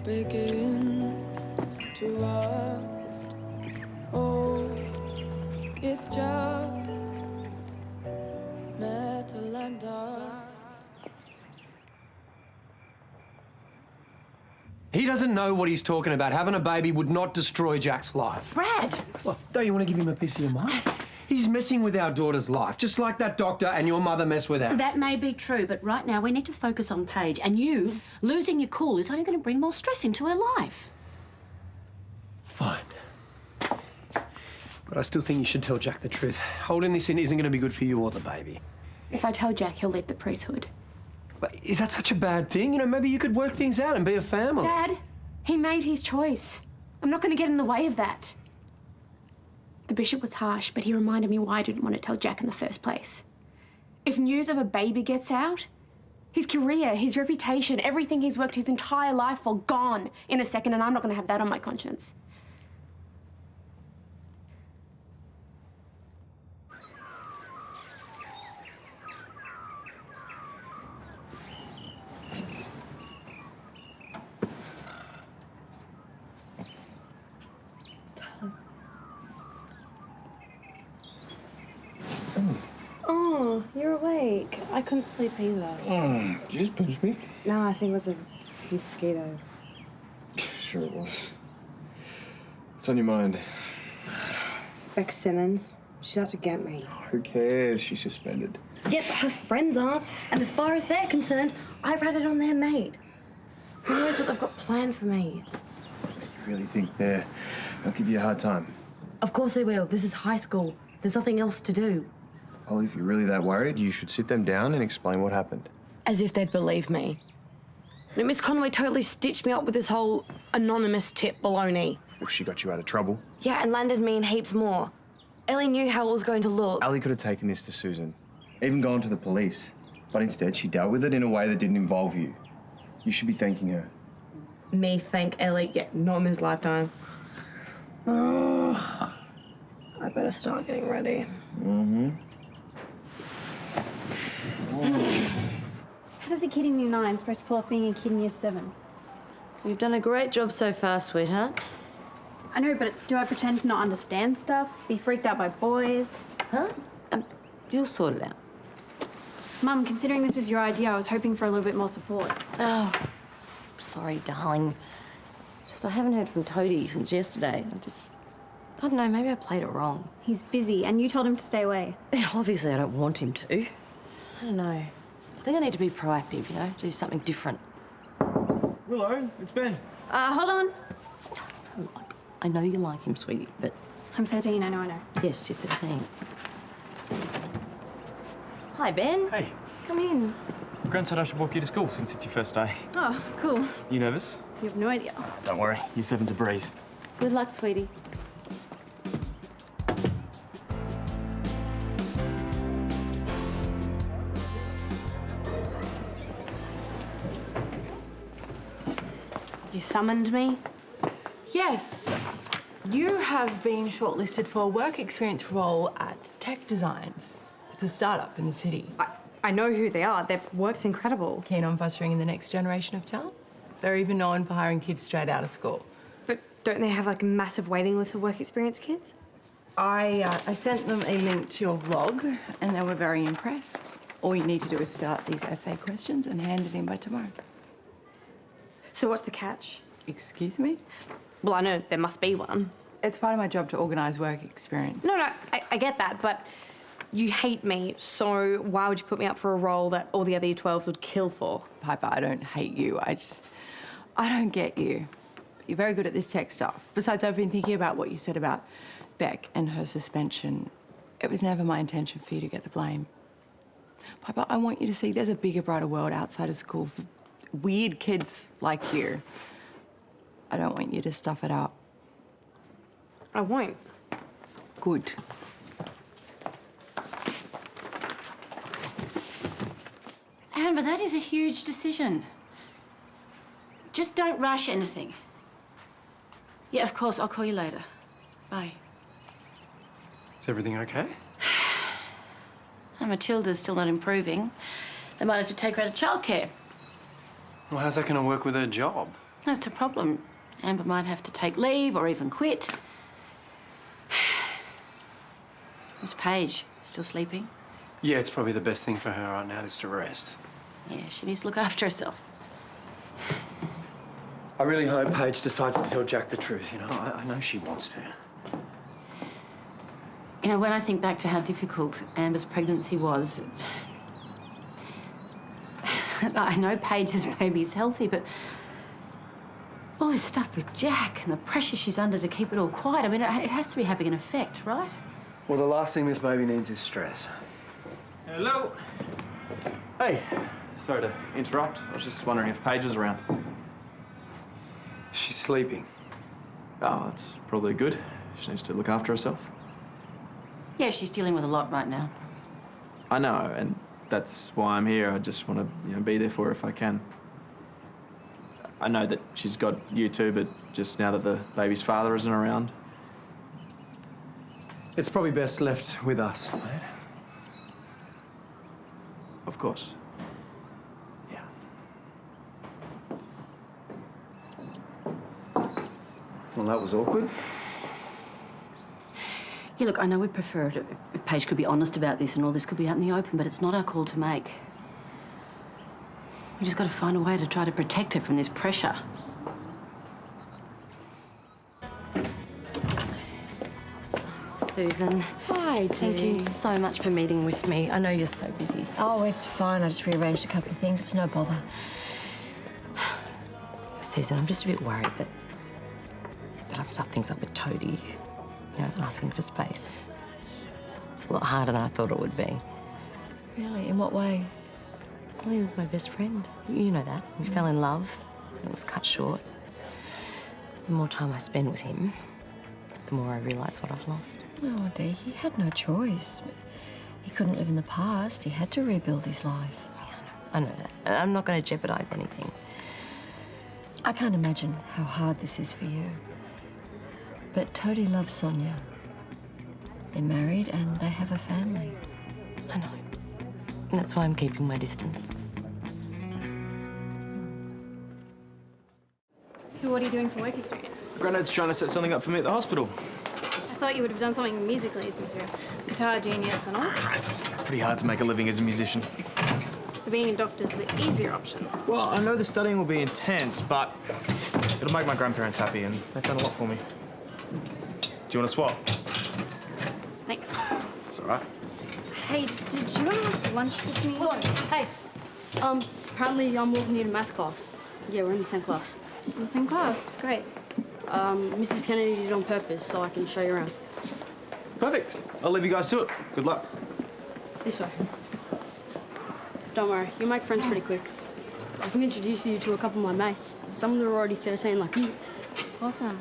begins to rust. Oh, it's just metal and dust. He doesn't know what he's talking about. Having a baby would not destroy Jack's life. Brad! Well, don't you want to give him a piece of your mind? He's messing with our daughter's life, just like that doctor and your mother messed with ours. That may be true, but right now we need to focus on Paige, and you losing your cool is only going to bring more stress into her life. Fine. But I still think you should tell Jack the truth. Holding this in isn't going to be good for you or the baby. If I tell Jack, he'll leave the priesthood. But is that such a bad thing? You know, maybe you could work things out and be a family. Dad, he made his choice. I'm not going to get in the way of that. The bishop was harsh, but he reminded me why I didn't want to tell Jack in the first place. If news of a baby gets out, his career, his reputation, everything he's worked his entire life for, gone in a second, and I'm not going to have that on my conscience. Oh, you're awake. I couldn't sleep either. Did you just pinch me? No, I think it was a mosquito. Sure it was. What's on your mind? Beck Simmons. She's out to get me. Who cares? She's suspended. Yeah, but her friends aren't. And as far as they're concerned, I ratted on their mate. Who knows what they've got planned for me? You really think they'll give you a hard time? Of course they will. This is high school. There's nothing else to do. Well, if you're really that worried, you should sit them down and explain what happened. As if they'd believe me. Now, Miss Conway totally stitched me up with this whole anonymous tip baloney. Well, she got you out of trouble. Yeah, and landed me in heaps more. Ellie knew how it was going to look. Ali could have taken this to Susan, even gone to the police. But instead, she dealt with it in a way that didn't involve you. You should be thanking her. Me thank Ellie? Yeah, not in this lifetime. I better start getting ready. Mm-hmm. How does a kid in year 9 supposed to pull off being a kid in year 7? You've done a great job so far, sweetheart. I know, but do I pretend to not understand stuff? Be freaked out by boys? Huh? You'll sort it out. Mum, considering this was your idea, I was hoping for a little bit more support. Oh, sorry, darling. Just I haven't heard from Toadie since yesterday. I don't know, maybe I played it wrong. He's busy, and you told him to stay away. Obviously, I don't want him to. I don't know. I think I need to be proactive, you know, do something different. Hello, it's Ben. Hold on. I know you like him, sweetie, but... I'm 13, I know. Yes, you're 13. Hi, Ben. Hey. Come in. Gran said I should walk you to school since it's your first day. Oh, cool. You nervous? You have no idea. Don't worry, year 7's a breeze. Good luck, sweetie. You summoned me? Yes. You have been shortlisted for a work experience role at Tech Designs. It's a startup in the city. I know who they are. Their work's incredible. Keen on fostering in the next generation of talent. They're even known for hiring kids straight out of school. But don't they have, like, a massive waiting list of work experience kids? I sent them a link to your vlog, and they were very impressed. All you need to do is fill out these essay questions and hand it in by tomorrow. So what's the catch? Excuse me? Well, I know there must be one. It's part of my job to organise work experience. No, I get that, but you hate me, so why would you put me up for a role that all the other year 12s would kill for? Piper, I don't hate you. I don't get you. You're very good at this tech stuff. Besides, I've been thinking about what you said about Beck and her suspension. It was never my intention for you to get the blame. Piper, I want you to see there's a bigger, brighter world outside of school for weird kids like you. I don't want you to stuff it up. I won't. Good. Amber, that is a huge decision. Just don't rush anything. Yeah, of course, I'll call you later. Bye. Is everything okay? And Matilda's still not improving. They might have to take her out of childcare. Well, how's that going to work with her job? That's a problem. Amber might have to take leave or even quit. Miss Paige, still sleeping? Yeah, it's probably the best thing for her right now is to rest. Yeah, she needs to look after herself. I really hope Paige decides to tell Jack the truth, you know. I know she wants to. You know, when I think back to how difficult Amber's pregnancy was, I know Paige's baby's healthy, but all this stuff with Jack and the pressure she's under to keep it all quiet, I mean, it has to be having an effect, right? Well, the last thing this baby needs is stress. Hello. Hey, sorry to interrupt. I was just wondering if Paige was around. She's sleeping. Oh, that's probably good. She needs to look after herself. Yeah, she's dealing with a lot right now. I know, and that's why I'm here. I just want to, be there for her if I can. I know that she's got you too, but just now that the baby's father isn't around. It's probably best left with us, mate. Of course. Yeah. Well, that was awkward. Yeah, look, I know we'd prefer it if Paige could be honest about this and all this could be out in the open, but it's not our call to make. We just got to find a way to try to protect her from this pressure. Susan. Hi, Thank you so much for meeting with me. I know you're so busy. Oh, it's fine. I just rearranged a couple of things. It was no bother. Susan, I'm just a bit worried that I've stuffed things up with Toadie, asking for space. It's a lot harder than I thought it would be. Really? In what way? Well, he was my best friend. You know that. We fell in love, and it was cut short. The more time I spend with him, the more I realise what I've lost. Oh, dear. He had no choice. He couldn't live in the past. He had to rebuild his life. Yeah, I know that. And I'm not going to jeopardise anything. I can't imagine how hard this is for you. But Toadie loves Sonya. They're married and they have a family. I know. And that's why I'm keeping my distance. So what are you doing for work experience? Granddad's trying to set something up for me at the hospital. I thought you would have done something musically since you're a guitar genius and all. It's pretty hard to make a living as a musician. So being a doctor's the easier option. Well, I know the studying will be intense, but it'll make my grandparents happy, and they've done a lot for me. Do you want to swap? Thanks. It's all right. Hey, did you want to have lunch with me? Hold on. Hey, apparently I'm walking you to maths class. Yeah, we're in the same class. The same class. Great. Mrs. Kennedy did it on purpose so I can show you around. Perfect. I'll leave you guys to it. Good luck. This way. Don't worry, you'll make friends pretty quick. I can introduce you to a couple of my mates. Some of them are already 13 like you. Awesome.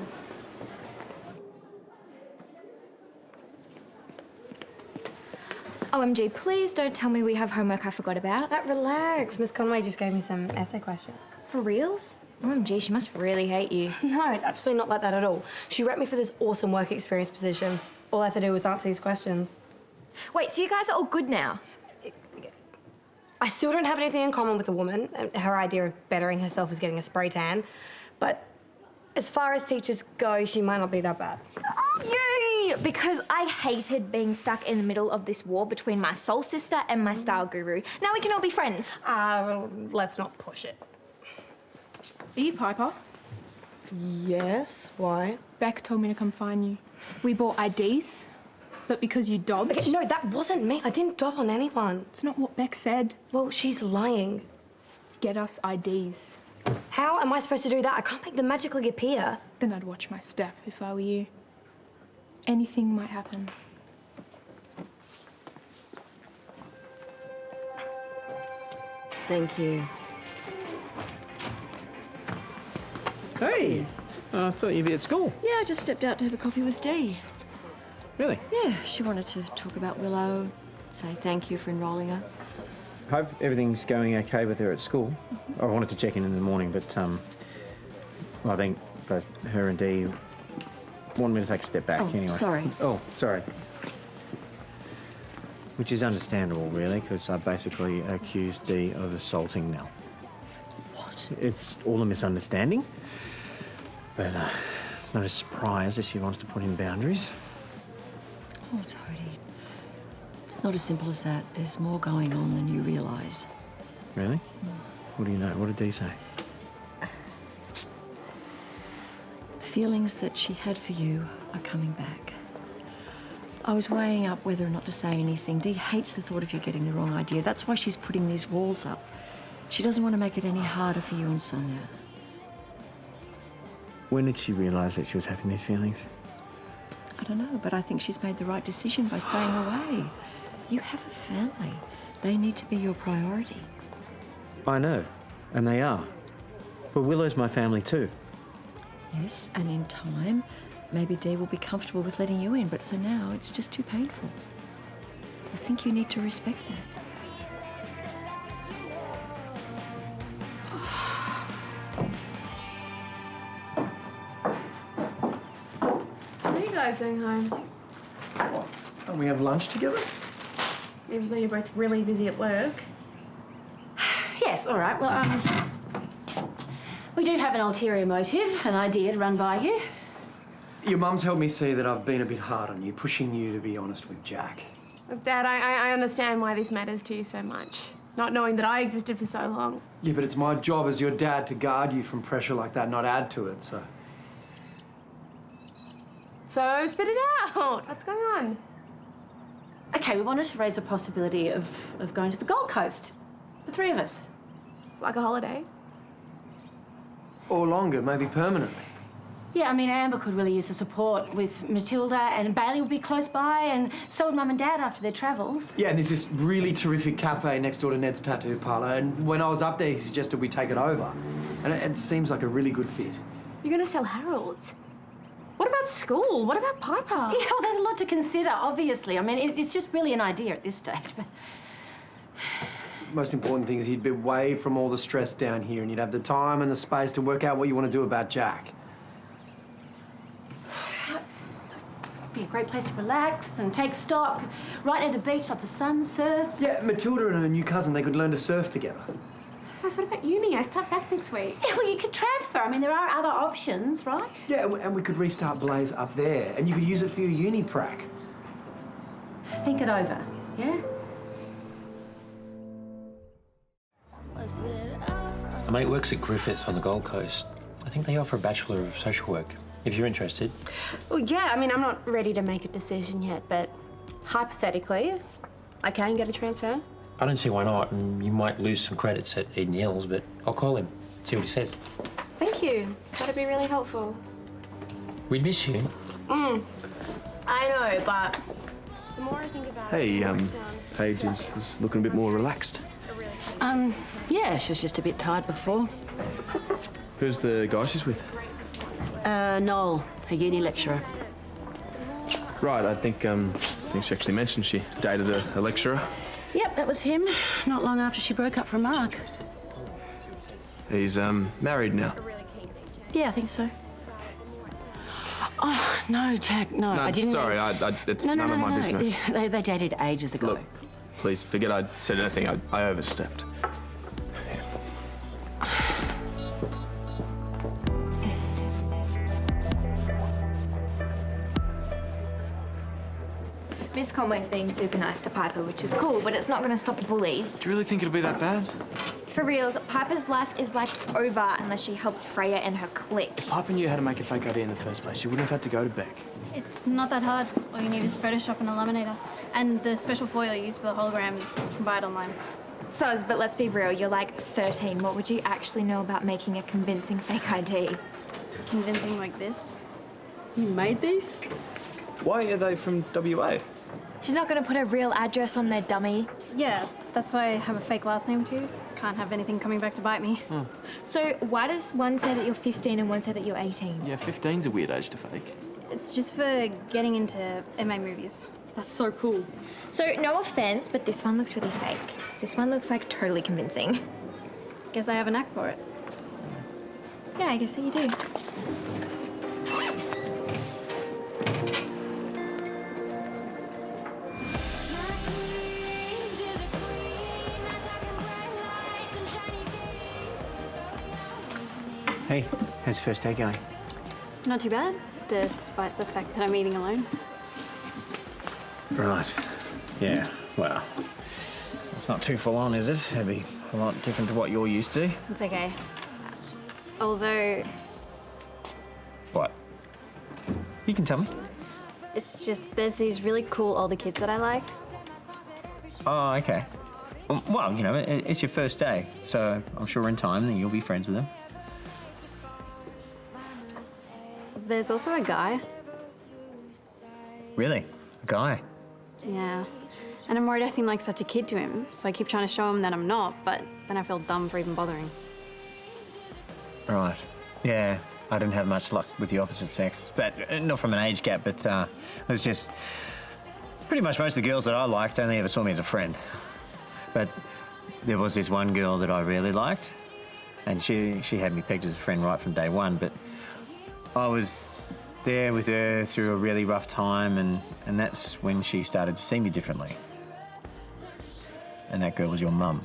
OMG, please don't tell me we have homework I forgot about. Relax. Miss Conway just gave me some essay questions. For reals? OMG, she must really hate you. No, it's actually not like that at all. She repped me for this awesome work experience position. All I have to do was answer these questions. Wait, so you guys are all good now? I still don't have anything in common with the woman. And her idea of bettering herself is getting a spray tan. But as far as teachers go, she might not be that bad. Oh, yay! Because I hated being stuck in the middle of this war between my soul sister and my style guru. Now we can all be friends. Well, let's not push it. Are you Piper? Yes, why? Beck told me to come find you. We bought IDs, but because you dobbed... Okay, no, that wasn't me. I didn't dob on anyone. It's not what Beck said. Well, she's lying. Get us IDs. How am I supposed to do that? I can't make them magically appear. Then I'd watch my step if I were you. Anything might happen. Thank you. Hey, I thought you'd be at school. Yeah, I just stepped out to have a coffee with Dee. Really? Yeah, she wanted to talk about Willow, say thank you for enrolling her. Hope everything's going okay with her at school. I wanted to check in the morning, but I think both her and Dee wanted me to take a step back anyway. Sorry. Oh, sorry. Which is understandable, really, because I basically accused Dee of assaulting Nell. What? not. It's all a misunderstanding. But it's not a surprise that she wants to put in boundaries. Oh, Toadie. It's not as simple as that. There's more going on than you realise. Really? What do you know? What did Dee say? The feelings that she had for you are coming back. I was weighing up whether or not to say anything. Dee hates the thought of you getting the wrong idea. That's why she's putting these walls up. She doesn't want to make it any harder for you and Sonya. When did she realise that she was having these feelings? I don't know, but I think she's made the right decision by staying away. You have a family. They need to be your priority. I know, and they are. But Willow's my family too. Yes, and in time, maybe Dee will be comfortable with letting you in, but for now, it's just too painful. I think you need to respect that. What are you guys doing home? What? Don't we have lunch together? Even though you're both really busy at work. Yes, all right. Well, we do have an ulterior motive, an idea to run by you. Your mum's helped me see that I've been a bit hard on you, pushing you to be honest with Jack. Look, Dad, I understand why this matters to you so much. Not knowing that I existed for so long. Yeah, but it's my job as your dad to guard you from pressure like that, not add to it, so... So, spit it out. What's going on? Okay, we wanted to raise the possibility of going to the Gold Coast. The three of us. Like a holiday? Or longer, maybe permanently. Yeah, I mean, Amber could really use the support with Matilda, and Bailey would be close by, and so would Mum and Dad after their travels. Yeah, and there's this really terrific cafe next door to Ned's tattoo parlour, and when I was up there, he suggested we take it over. And it seems like a really good fit. You're going to sell Harold's? What about school? What about Piper? Yeah, well, there's a lot to consider, obviously. I mean, it's just really an idea at this stage, but... Most important thing is he'd be away from all the stress down here, and you'd have the time and the space to work out what you want to do about Jack. It'd be a great place to relax and take stock. Right near the beach, lots of sun, surf. Yeah, Matilda and her new cousin, they could learn to surf together. Guys, what about uni? I start back next week. Yeah, well, you could transfer. I mean, there are other options, right? Yeah, and we could restart Blaze up there, and you could use it for your uni prac. Think it over, yeah? A mate works at Griffith on the Gold Coast. I think they offer a Bachelor of Social Work, if you're interested. Well, yeah, I mean, I'm not ready to make a decision yet, but hypothetically, I can get a transfer. I don't see why not, and you might lose some credits at Eden Hills, but I'll call him, see what he says. Thank you. That'd be really helpful. We'd miss you. I know, but the more I think about Hey, it, it sounds... Paige is looking a bit more relaxed. Yeah, she was just a bit tired before. Who's the guy she's with? Noel, a uni lecturer. Right, I think she actually mentioned she dated a lecturer. Yep, that was him. Not long after she broke up from Mark. He's married now. Yeah, I think so. Oh, no, Jack, no. No, I didn't... sorry, it's none of my business. They dated ages ago. Look, please forget I said anything. I overstepped. Miss Conway's being super nice to Piper, which is cool, but it's not going to stop the bullies. Do you really think it'll be that bad? For reals, Piper's life is like over unless she helps Freya and her clique. If Piper knew how to make a fake ID in the first place, she wouldn't have had to go to Beck. It's not that hard. All you need is Photoshop and a laminator. And the special foil used for the holograms, you can buy it online. Soz, but let's be real, you're like 13. What would you actually know about making a convincing fake ID? Convincing like this? You made these? Why are they from WA? She's not going to put a real address on their dummy. Yeah, that's why I have a fake last name too. Can't have anything coming back to bite me. Oh. So why does one say that you're 15 and one say that you're 18? Yeah, 15's a weird age to fake. It's just for getting into MA movies. That's so cool. So no offense, but this one looks really fake. This one looks like totally convincing. Guess I have a knack for it. Yeah, I guess so you do. Hey, how's the first day going? Not too bad, despite the fact that I'm eating alone. Right. Yeah, well, it's not too full on, is it? It'd be a lot different to what you're used to. It's okay. Although, What? You can tell me. it's just there's these really cool older kids that I like. Oh, okay. Well, you know, it's your first day, so I'm sure in time that you'll be friends with them. There's also a guy. Really? A guy? Yeah. And I'm worried I seem like such a kid to him, so I keep trying to show him that I'm not, but then I feel dumb for even bothering. Right. Yeah, I didn't have much luck with the opposite sex, but not from an age gap, but it was just pretty much most of the girls that I liked only ever saw me as a friend. But there was this one girl that I really liked, and she had me pegged as a friend right from day one, but I was there with her through a really rough time, and that's when she started to see me differently. And that girl was your mum.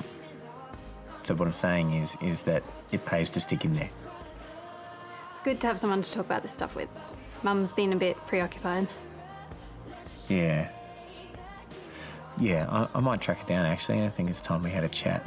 So what I'm saying is that it pays to stick in there. It's good to have someone to talk about this stuff with. Mum's been a bit preoccupied. Yeah. Yeah, I might track it down, actually. I think it's time we had a chat.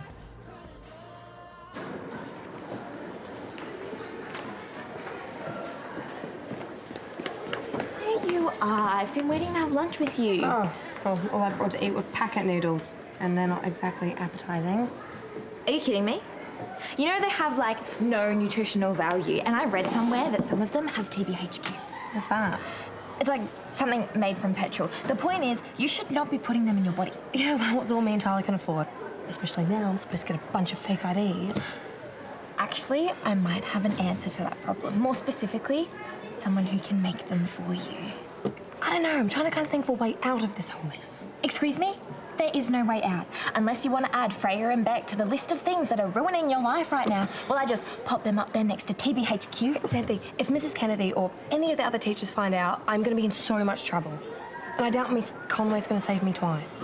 There you are. I've been waiting to have lunch with you. Oh, well, all I brought to eat were packet noodles, and they're not exactly appetizing. Are you kidding me? You know they have, like, no nutritional value, and I read somewhere that some of them have TBHQ. What's that? It's like something made from petrol. The point is, you should not be putting them in your body. Yeah, well, what's all me and Tyler can afford? Especially now, I'm supposed to get a bunch of fake IDs. Actually, I might have an answer to that problem. More specifically, someone who can make them for you. I don't know, I'm trying to kind of think of a way out of this whole mess. Excuse me? There is no way out. Unless you want to add Freya and Beck to the list of things that are ruining your life right now. Well, I just pop them up there next to TBHQ. Sadly, if Mrs. Kennedy or any of the other teachers find out, I'm going to be in so much trouble. And I doubt Miss Conway's going to save me twice.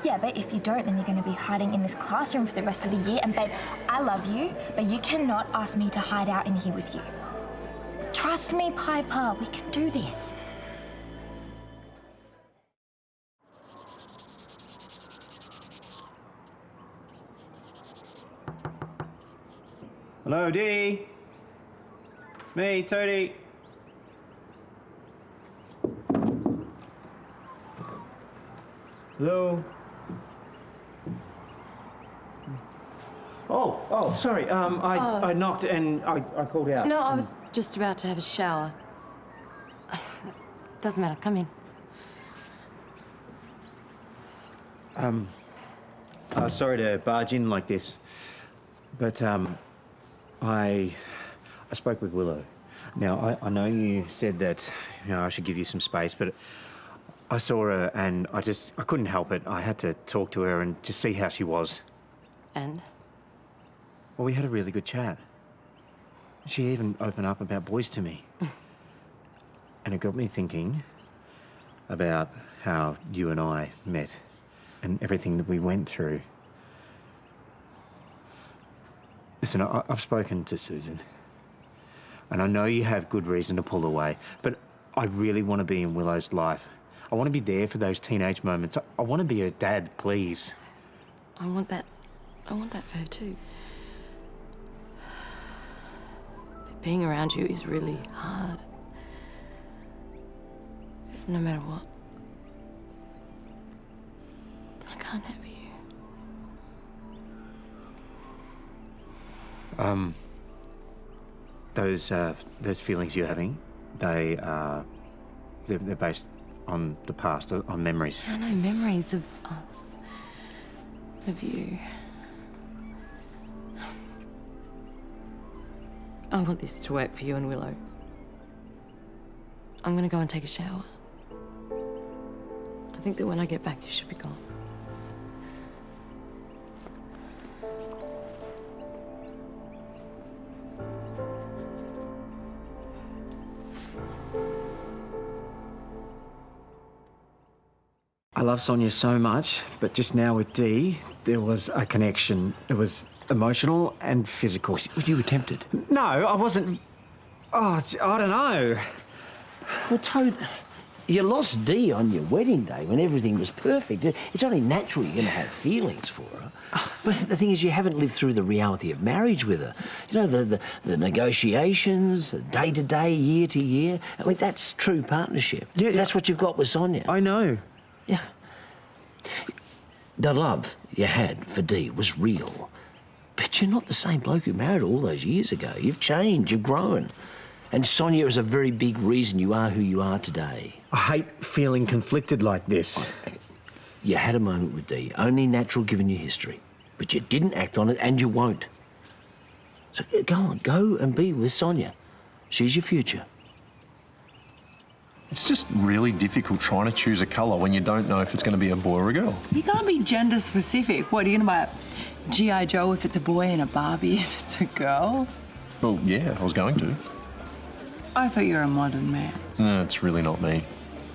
Yeah, but if you don't, then you're going to be hiding in this classroom for the rest of the year. And babe, I love you, but you cannot ask me to hide out in here with you. Trust me, Piper, we can do this. Hello, Dee. It's me, Toadie. Hello. Oh, sorry. I knocked and I called out. No, I was just about to have a shower. Doesn't matter. Come in. Sorry to barge in like this, but I spoke with Willow. Now, I know you said that, you know, I should give you some space, but I saw her and I couldn't help it. I had to talk to her and just see how she was. And? Well, we had a really good chat. She even opened up about boys to me. And it got me thinking about how you and I met and everything that we went through. Listen, I've spoken to Susan, and I know you have good reason to pull away, but I really want to be in Willow's life. I want to be there for those teenage moments. I want to be her dad, please. I want that for her too. But being around you is really hard. Because no matter what, I can't have you. Those feelings you're having, they're based on the past, on memories. I know, memories of us, of you. I want this to work for you and Willow. I'm gonna go and take a shower. I think that when I get back, you should be gone. I love Sonya so much, but just now with Dee, there was a connection. It was emotional and physical. You were tempted? No, I wasn't. Oh, I don't know. Well, Toad, you lost Dee on your wedding day when everything was perfect. It's only natural you're going to have feelings for her. But the thing is, you haven't lived through the reality of marriage with her. You know, the negotiations, day to day, year to year. I mean, that's true partnership. Yeah, that's what you've got with Sonya. I know. Yeah. The love you had for Dee was real. But you're not the same bloke who married her all those years ago. You've changed, you've grown. And Sonya is a very big reason you are who you are today. I hate feeling conflicted like this. You had a moment with Dee, only natural given your history. But you didn't act on it, and you won't. So go on, go and be with Sonya. She's your future. It's just really difficult trying to choose a colour when you don't know if it's going to be a boy or a girl. You can't be gender specific. What, are you going to buy a G.I. Joe if it's a boy and a Barbie if it's a girl? Well, yeah, I was going to. I thought you were a modern man. No, it's really not me.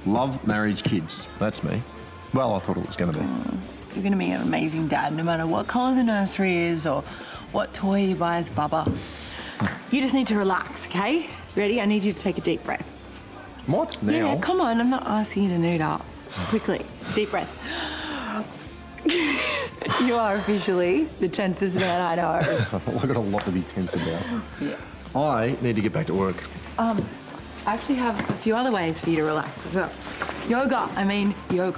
Love, marriage, kids. That's me. Well, I thought it was going to be. You're going to be an amazing dad no matter what colour the nursery is or what toy you buy as Bubba. You just need to relax, OK? Ready? I need you to take a deep breath. What? Now? Yeah, come on. I'm not asking you to nude up. Quickly. Deep breath. You are officially the tensest man I know. I've got a lot to be tense about. Yeah. I need to get back to work. I actually have a few other ways for you to relax as well. Yoga.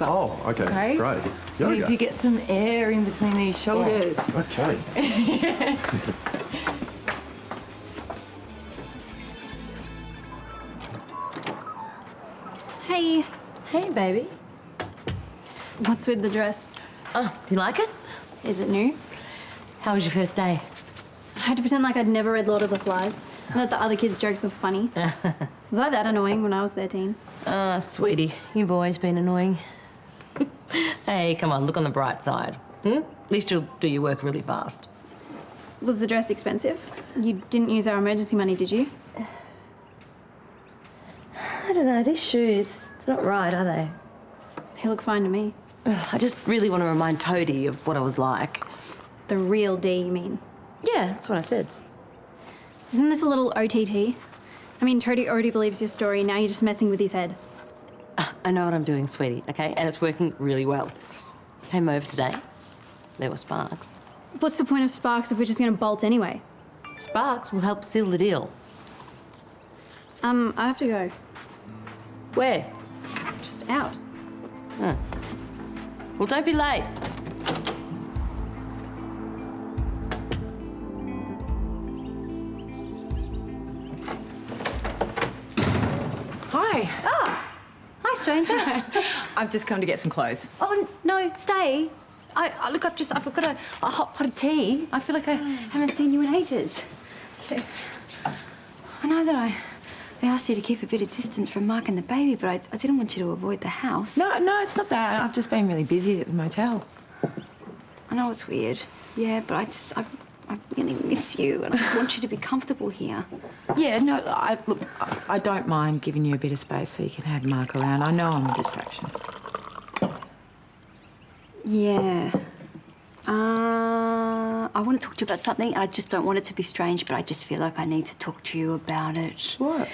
Oh, okay. Great. You need to get some air in between these shoulders. Oh, okay. Hey. Hey, baby. What's with the dress? Oh, do you like it? Is it new? How was your first day? I had to pretend like I'd never read Lord of the Flies and that the other kids' jokes were funny. Was I that annoying when I was 13? Sweetie, you've always been annoying. Hey, come on, look on the bright side. At least you'll do your work really fast. Was the dress expensive? You didn't use our emergency money, did you? I don't know, these shoes, they're not right, are they? They look fine to me. I just really want to remind Toadie of what I was like. The real D, you mean? Yeah, that's what I said. Isn't this a little OTT? I mean, Toadie already believes your story, now you're just messing with his head. I know what I'm doing, sweetie, okay? And it's working really well. Came over today. There were sparks. What's the point of sparks if we're just going to bolt anyway? Sparks will help seal the deal. I have to go. Where? Just out. Huh. Well, don't be late. Hi. Oh, hi, stranger. I've just come to get some clothes. Oh, no, stay. Look, I've got a hot pot of tea. I feel like I haven't seen you in ages. I know that I asked you to keep a bit of distance from Mark and the baby, but I didn't want you to avoid the house. No, it's not that. I've just been really busy at the motel. I know it's weird. Yeah, but I really miss you and I want you to be comfortable here. Yeah, no, look, I don't mind giving you a bit of space so you can have Mark around. I know I'm a distraction. Yeah. I want to talk to you about something. I just don't want it to be strange, but I just feel like I need to talk to you about it. What?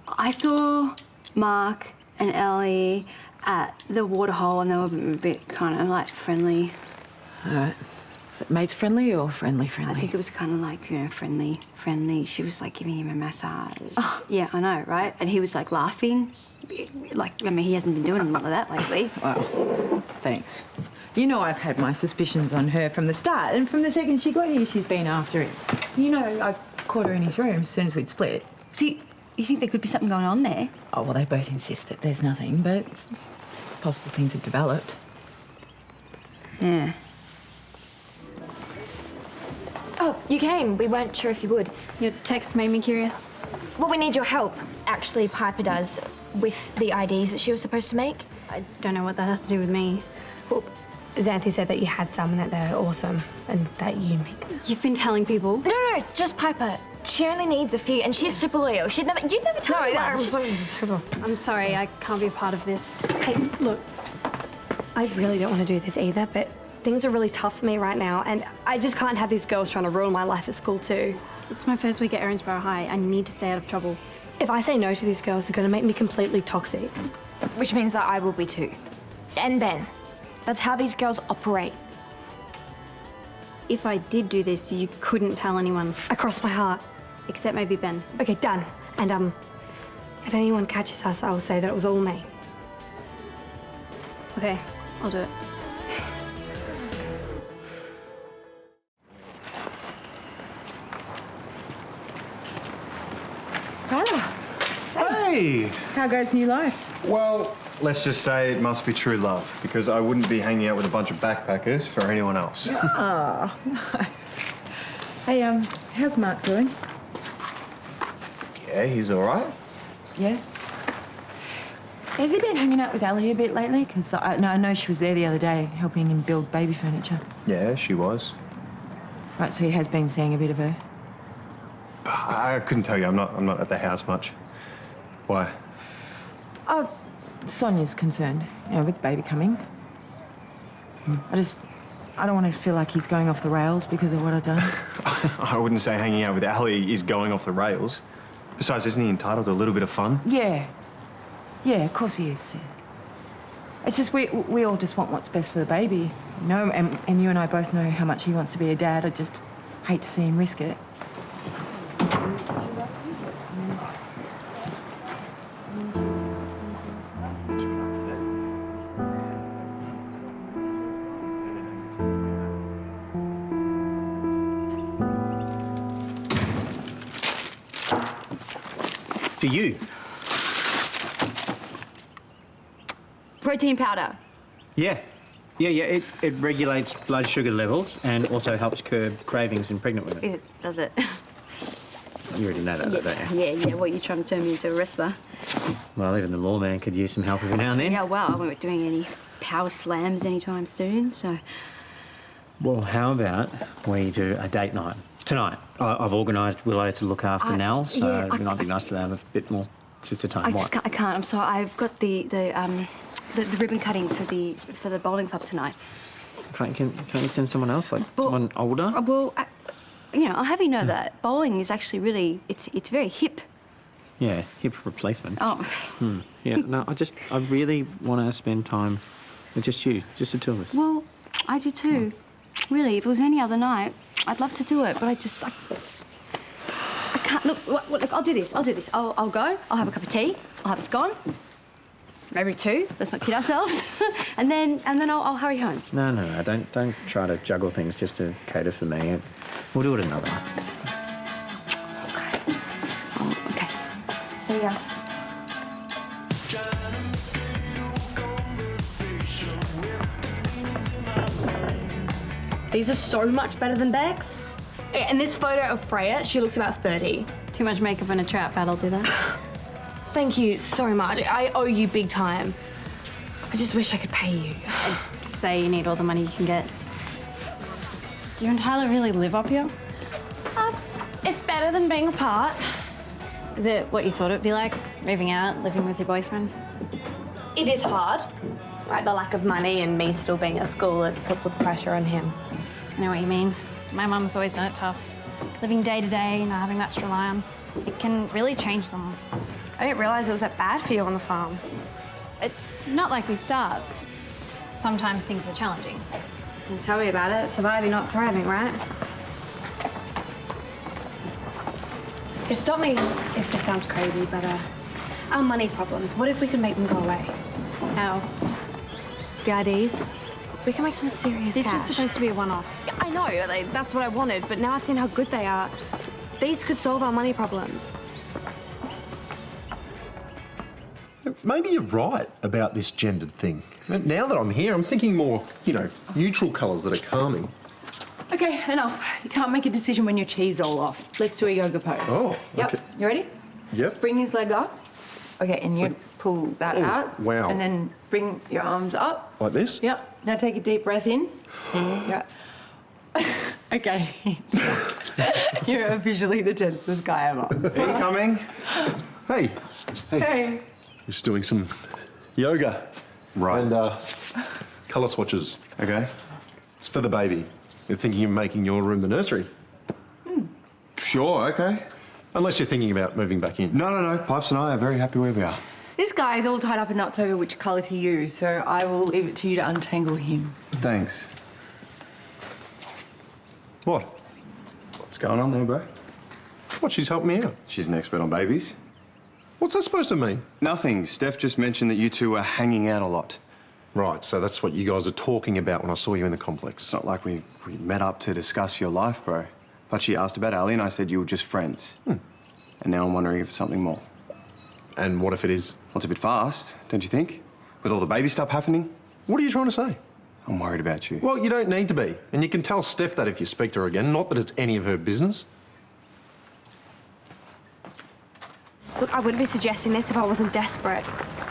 I saw Mark and Ellie at the waterhole and they were a bit kind of like friendly. All right. Was it mates friendly or friendly? I think it was kind of like, you know, friendly. She was like giving him a massage. Oh. Yeah, I know, right? And he was like laughing. Like, I mean, he hasn't been doing none of that lately. Well, thanks. You know I've had my suspicions on her from the start, and from the second she got here, she's been after him. You know, I caught her in his room as soon as we'd split. So you think there could be something going on there? Oh, well, they both insist that there's nothing, but it's possible things have developed. Yeah. Oh, you came. We weren't sure if you would. Your text made me curious. Well, we need your help. Actually, Piper does, with the IDs that she was supposed to make. I don't know what that has to do with me. Well, Xanthi said that you had some and that they're awesome and that you make them. You've been telling people? No, just Piper. She only needs a few, and she's super loyal. You'd never tell me one. I'm sorry, I can't be a part of this. Hey, look, I really don't want to do this either, but things are really tough for me right now, and I just can't have these girls trying to ruin my life at school too. It's my first week at Erinsborough High. I need to stay out of trouble. If I say no to these girls, they're going to make me completely toxic. Which means that I will be too. And Ben. That's how these girls operate. If I did do this, you couldn't tell anyone. I cross my heart. Except maybe Ben. Okay, done. And, if anyone catches us, I'll say that it was all me. Okay, I'll do it. Tyler. Hey! How goes new life? Well, let's just say it must be true love, because I wouldn't be hanging out with a bunch of backpackers for anyone else. Oh, nice. Hey, how's Mark doing? Yeah, he's all right. Yeah. Has he been hanging out with Ali a bit lately? Because I know she was there the other day helping him build baby furniture. Yeah, she was. Right, so he has been seeing a bit of her. I couldn't tell you. I'm not at the house much. Why? Oh, Sonia's concerned, with the baby coming. I don't want to feel like he's going off the rails because of what I've done. I wouldn't say hanging out with Ali is going off the rails. Besides, isn't he entitled to a little bit of fun? Yeah. Yeah, of course he is. It's just we all just want what's best for the baby, and you and I both know how much he wants to be a dad. I just hate to see him risk it. For you. Protein powder. Yeah. It regulates blood sugar levels and also helps curb cravings in pregnant women. Does it? You already know that, Yeah, don't you? yeah. What, you trying to turn me into a wrestler? Well, even the lawman could use some help every now and then. Yeah, well, I won't be doing any power slams anytime soon, so... Well, how about we do a date night? Tonight. I've organised Willow to look after Nell, so it might be nice to have a bit more sister time. I can't. I'm sorry. I've got the ribbon cutting for the bowling club tonight. Can't you send someone else, someone older? Well, I'll have you know that bowling is actually really it's very hip. Yeah, hip replacement. Oh. Yeah, no, I really want to spend time with just you, just the two of us. Well, I do too. Really, if it was any other night, I'd love to do it, but I can't. Look, I'll do this. I'll go. I'll have a cup of tea. I'll have a scone. Maybe two. Let's not kid ourselves. and then I'll hurry home. No. Don't try to juggle things just to cater for me. We'll do it another. Okay. Oh, okay. See ya. These are so much better than Beck's. In this photo of Freya, she looks about 30. Too much makeup in a trap, that'll do that. Thank you so much. I owe you big time. I just wish I could pay you. I'd say you need all the money you can get. Do you and Tyler really live up here? It's better than being apart. Is it what you thought it'd be like, moving out, living with your boyfriend? It is hard. Like the lack of money and me still being at school, it puts all the pressure on him. I know what you mean. My mum's always done it tough. Living day to day, not having much to rely on. It can really change someone. I didn't realise it was that bad for you on the farm. It's not like we starved, just sometimes things are challenging. And tell me about it. Surviving, not thriving, right? Yeah, stop me if this sounds crazy, but our money problems, what if we could make them go away? How? The IDs. We can make some serious This cash. was supposed to be a one-off. Yeah, I know, that's what I wanted, but now I've seen how good they are. These could solve our money problems. Maybe you're right about this gendered thing. Now that I'm here, I'm thinking more, neutral colours that are calming. Okay, enough. You can't make a decision when your chi's all off. Let's do a yoga pose. Oh, Yep. okay. You ready? Yep. Bring his leg up. Okay, and you pull that out. Wow. And then bring your arms up. Like this? Yep. Now take a deep breath in. Yeah. Okay. You're officially the tensest guy ever. Incoming. Hey. Hey. Just doing some yoga. Right. And colour swatches. Okay. For the baby. You're thinking of making your room the nursery? Sure, okay. Unless you're thinking about moving back in. No. Pipes and I are very happy where we are. This guy is all tied up in knots over which colour to use, so I will leave it to you to untangle him. Thanks. What? What's going on there, bro? What, she's helping me out? She's an expert on babies. What's that supposed to mean? Nothing. Steph just mentioned that you two were hanging out a lot. Right, so that's what you guys were talking about when I saw you in the complex. It's not like we met up to discuss your life, bro. But she asked about Ali and I said you were just friends. And now I'm wondering if it's something more. And what if it is? Well, it's a bit fast, don't you think? With all the baby stuff happening? What are you trying to say? I'm worried about you. Well, you don't need to be. And you can tell Steph that if you speak to her again, not that it's any of her business. Look, I wouldn't be suggesting this if I wasn't desperate.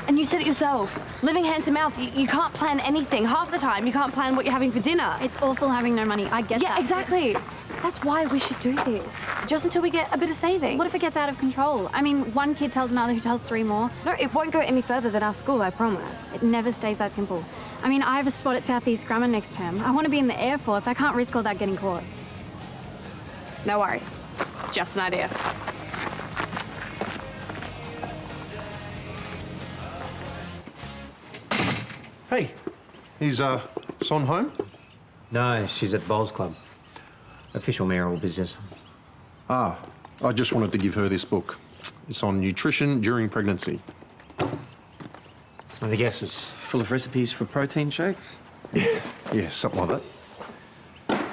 And you said it yourself. Living hand to mouth, you can't plan anything. Half the time, you can't plan what you're having for dinner. It's awful having no money. I get that. Yeah, exactly. That's why we should do this. Just until we get a bit of savings. What if it gets out of control? I mean, one kid tells another who tells three more. No, it won't go any further than our school, I promise. It never stays that simple. I mean, I have a spot at Southeast Grammar next term. I want to be in the Air Force. I can't risk all that getting caught. No worries. It's just an idea. Hey, is Son home? No, she's at Bowls Club. Official mayoral business. Ah, I just wanted to give her this book. It's on nutrition during pregnancy. I guess it's full of recipes for protein shakes. Yeah, something like that.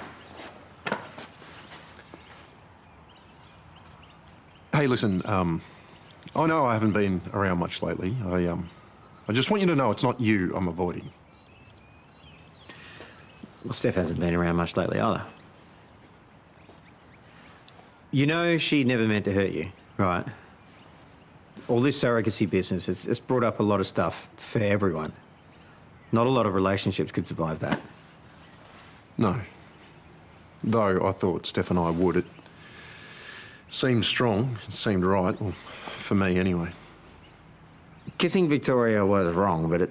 Hey, listen, I know I haven't been around much lately. I just want you to know it's not you I'm avoiding. Well, Steph hasn't been around much lately either. You know she never meant to hurt you, right? All this surrogacy business, it's brought up a lot of stuff for everyone. Not a lot of relationships could survive that. No. Though I thought Steph and I would. It seemed strong, it seemed right, well, for me anyway. Kissing Victoria was wrong, but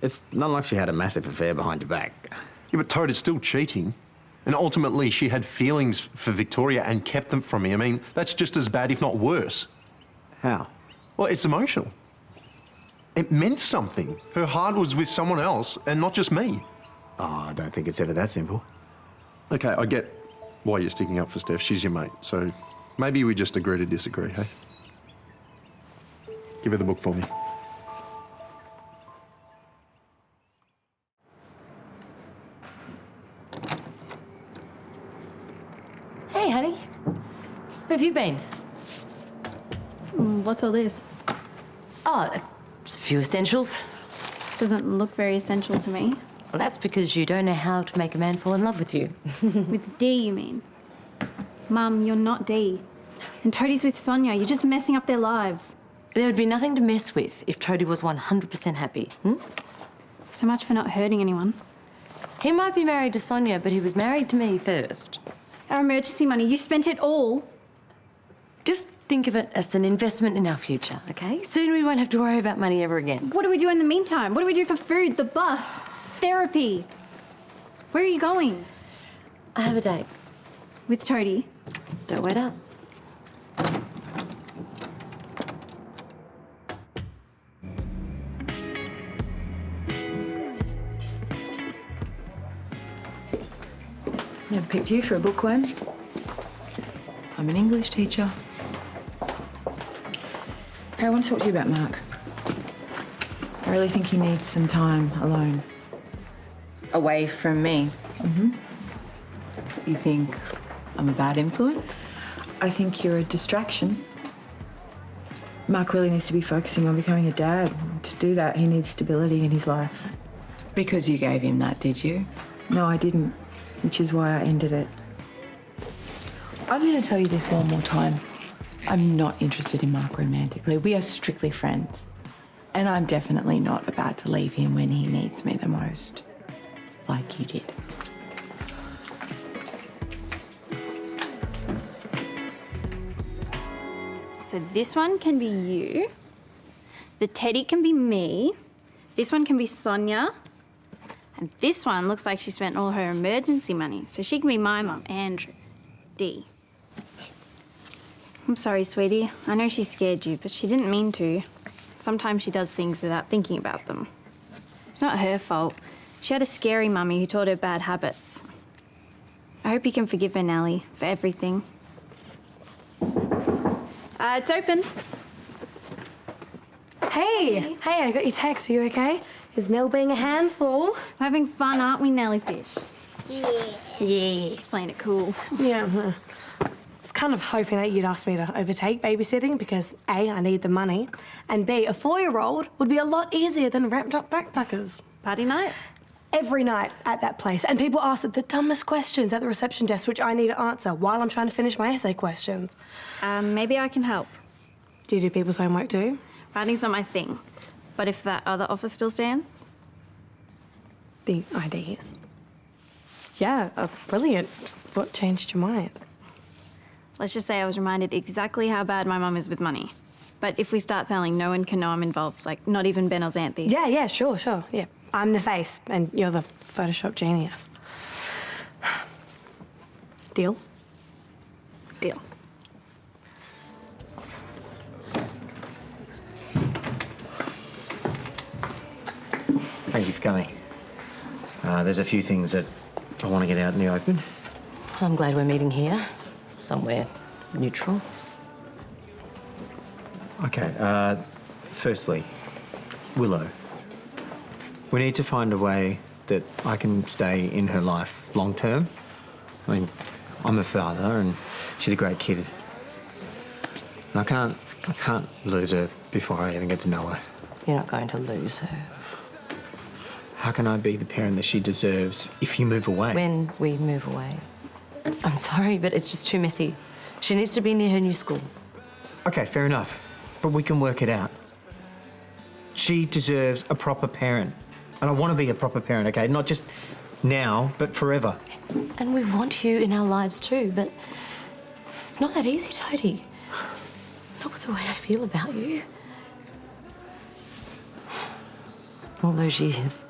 it's not like she had a massive affair behind your back. Yeah, but Toad, it's still cheating. And ultimately, she had feelings for Victoria and kept them from me. I mean, that's just as bad, if not worse. How? Well, it's emotional. It meant something. Her heart was with someone else and not just me. Oh, I don't think it's ever that simple. Okay, I get why you're sticking up for Steph. She's your mate. So maybe we just agree to disagree, hey? Give her the book for me. Hey, honey. Where have you been? What's all this? Oh, it's a few essentials. Doesn't look very essential to me. Well, that's because you don't know how to make a man fall in love with you. With D, you mean? Mum, you're not D. And Toadie's with Sonya. You're just messing up their lives. There would be nothing to mess with if Toadie was 100% happy. So much for not hurting anyone. He might be married to Sonya, but he was married to me first. Our emergency money, you spent it all. Just think of it as an investment in our future, okay? Soon we won't have to worry about money ever again. What do we do in the meantime? What do we do for food, the bus, therapy? Where are you going? I have a date. With Toadie? Don't wait up. Never picked you for a bookworm. I'm an English teacher. Hey, I want to talk to you about Mark. I really think he needs some time alone. Away from me. You think I'm a bad influence? I think you're a distraction. Mark really needs to be focusing on becoming a dad. To do that, he needs stability in his life. Because you gave him that, did you? No, I didn't. Which is why I ended it. I'm going to tell you this one more time. I'm not interested in Mark romantically. We are strictly friends. And I'm definitely not about to leave him when he needs me the most, like you did. So this one can be you. The teddy can be me. This one can be Sonya. And this one looks like she spent all her emergency money, so she can be my mum, Andrew. D. I'm sorry, sweetie. I know she scared you, but she didn't mean to. Sometimes she does things without thinking about them. It's not her fault. She had a scary mummy who taught her bad habits. I hope you can forgive her, Nellie, for everything. It's open. Hey, I got your text. Are you okay? Is Nell being a handful? We're having fun, aren't we, Nellyfish? Yeah. Just playing it cool. Yeah. I was kind of hoping that you'd ask me to overtake babysitting because A, I need the money, and B, a 4-year-old would be a lot easier than wrapped up backpackers. Party night? Every night at that place, and people ask the dumbest questions at the reception desk, which I need to answer while I'm trying to finish my essay questions. Maybe I can help. Do you do people's homework too? Writing's not my thing. But if that other offer still stands? The IDs. Yeah, brilliant. What changed your mind? Let's just say I was reminded exactly how bad my mum is with money. But if we start selling, no one can know I'm involved, like not even Ben or Xanthi. Yeah, sure. Yeah, I'm the face and you're the Photoshop genius. Deal? Deal. Thank you for coming. There's a few things that I want to get out in the open. I'm glad we're meeting here, somewhere neutral. Okay, firstly, Willow. We need to find a way that I can stay in her life long term. I mean, I'm her father and she's a great kid. And I can't lose her before I even get to know her. You're not going to lose her. How can I be the parent that she deserves if you move away? When we move away. I'm sorry, but it's just too messy. She needs to be near her new school. Okay, fair enough. But we can work it out. She deserves a proper parent. And I want to be a proper parent, okay? Not just now, but forever. And we want you in our lives too, but it's not that easy, Toadie. Not with the way I feel about you. All those years,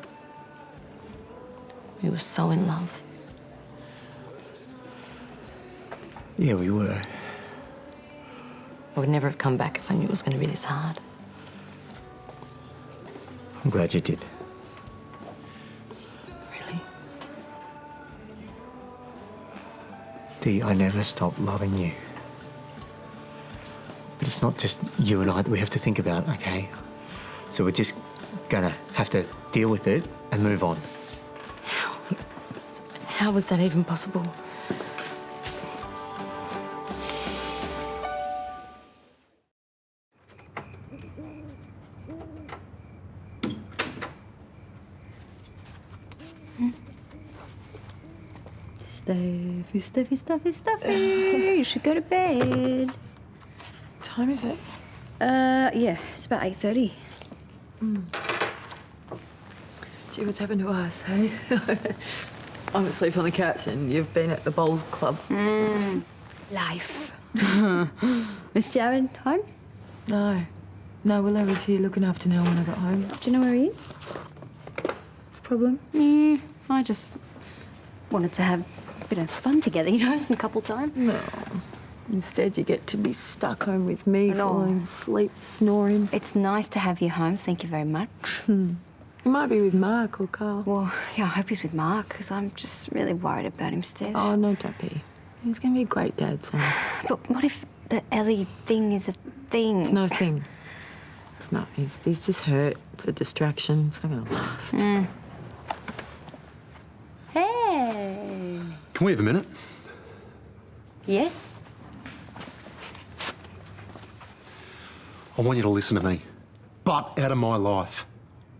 we were so in love. Yeah, we were. I would never have come back if I knew it was going to be this hard. I'm glad you did. Really? Dee, I never stopped loving you. But it's not just you and I that we have to think about, okay? So we're just gonna have to deal with it and move on. How was that even possible? Stuffy. You should go to bed. What time is it? Yeah, it's about 8:30. Gee, what's happened to us, hey? I'm asleep on the couch and you've been at the bowls club. Life. Miss Jarrod home? No, Willow was here looking after Nell when I got home. Do you know where he is? Problem? Yeah, I just wanted to have a bit of fun together, you know, some couple time. No. Instead, you get to be stuck home with me, falling asleep, snoring. It's nice to have you home, thank you very much. You might be with Mark or Karl. Well, yeah, I hope he's with Mark, because I'm just really worried about him, Steph. Oh, no, don't be. He's going to be a great dad, Sonya. But what if the Ellie thing is a thing? It's not a thing. It's not. He's just hurt. It's a distraction. It's not going to last. Hey. Can we have a minute? Yes? I want you to listen to me. Butt out of my life.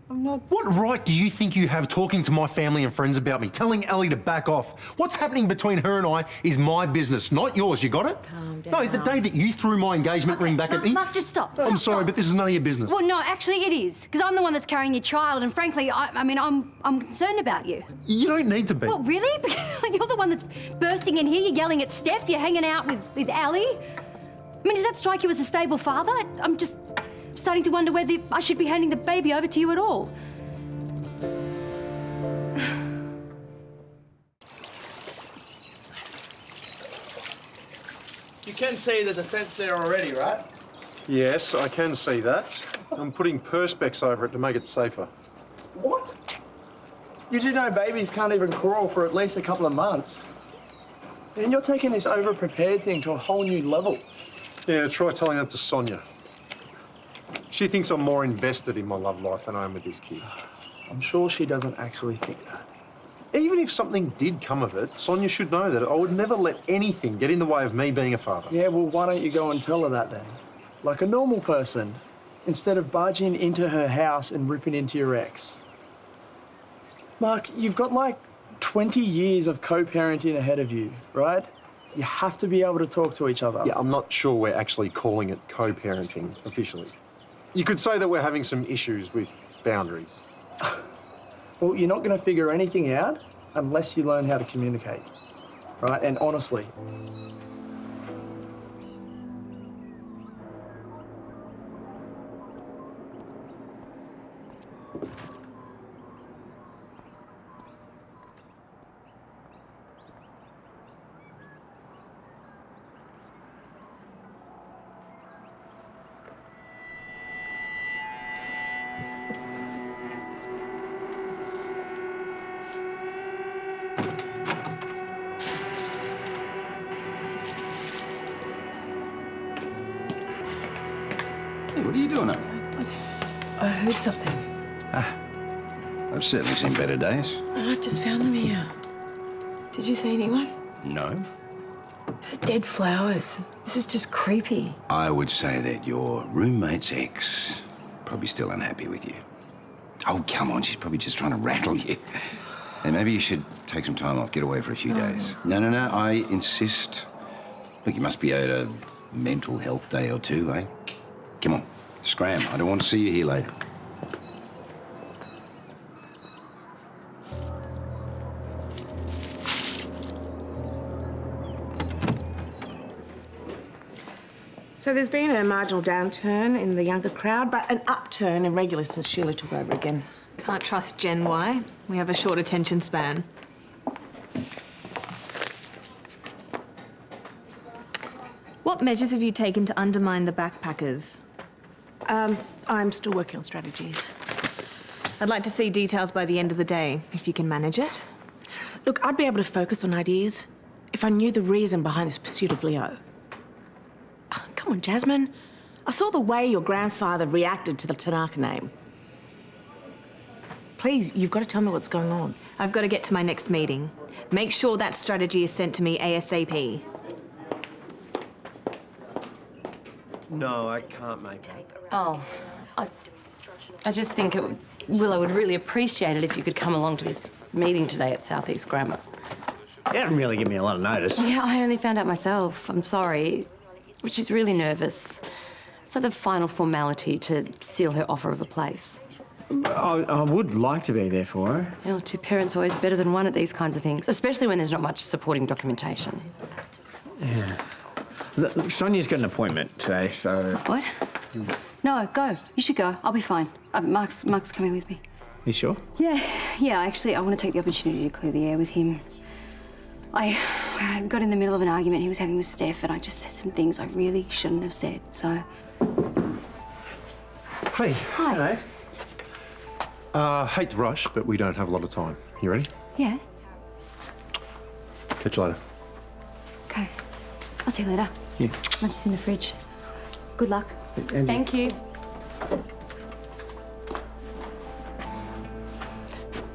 I'm not... What right do you think you have talking to my family and friends about me, telling Ellie to back off? What's happening between her and I is my business, not yours. You got it? Calm down. No, the day that you threw my engagement ring back at me... Mark, just stop. I'm sorry, but this is none of your business. Well, no, actually it is, because I'm the one that's carrying your child, and frankly, I'm concerned about you. You don't need to be. Well, really? Because you're the one that's bursting in here, you're yelling at Steph, you're hanging out with Ellie. I mean, does that strike you as a stable father? I'm just starting to wonder whether I should be handing the baby over to you at all. You can see there's a fence there already, right? Yes, I can see that. I'm putting perspex over it to make it safer. What? You do know babies can't even crawl for at least a couple of months. And you're taking this over-prepared thing to a whole new level. Yeah, try telling that to Sonya. She thinks I'm more invested in my love life than I am with this kid. I'm sure she doesn't actually think that. Even if something did come of it, Sonya should know that I would never let anything get in the way of me being a father. Yeah, well, why don't you go and tell her that then? Like a normal person, instead of barging into her house and ripping into your ex. Mark, you've got like 20 years of co-parenting ahead of you, right? You have to be able to talk to each other. Yeah, I'm not sure we're actually calling it co-parenting officially. You could say that we're having some issues with boundaries. Well, you're not going to figure anything out unless you learn how to communicate, right? And honestly. Hey, what are you doing up? I heard something. I've certainly seen better days. I've just found them here. Did you see anyone? No. This is dead flowers. This is just creepy. I would say that your roommate's ex probably still unhappy with you. Oh, come on, she's probably just trying to rattle you. And maybe you should take some time off, get away for a few days. No, I insist. Look, you must be owed a mental health day or two, eh? Come on, scram. I don't want to see you here later. So there's been a marginal downturn in the younger crowd, but an upturn in regulars since Sheila took over again. Can't trust Gen Y. We have a short attention span. What measures have you taken to undermine the backpackers? I'm still working on strategies. I'd like to see details by the end of the day, if you can manage it. Look, I'd be able to focus on ideas if I knew the reason behind this pursuit of Leo. Come on, Jasmine. I saw the way your grandfather reacted to the Tanaka name. Please, you've got to tell me what's going on. I've got to get to my next meeting. Make sure that strategy is sent to me ASAP. No, I can't make that. Oh, I just think Willow would really appreciate it if you could come along to this meeting today at South East Grammar. You haven't really given me a lot of notice. Yeah, I only found out myself. I'm sorry. But she's really nervous. It's like the final formality to seal her offer of a place. I would like to be there for her. Well, two parents are always better than one at these kinds of things, especially when there's not much supporting documentation. Yeah. Look, Sonia's got an appointment today, so... What? No, go. You should go. I'll be fine. Mark's coming with me. You sure? Yeah, actually, I want to take the opportunity to clear the air with him. I got in the middle of an argument he was having with Steph, and I just said some things I really shouldn't have said, so... Hey. Hi. Hate to rush, but we don't have a lot of time. You ready? Yeah. Catch you later. Okay. I'll see you later. Yes. Lunch is in the fridge. Good luck. Thank you.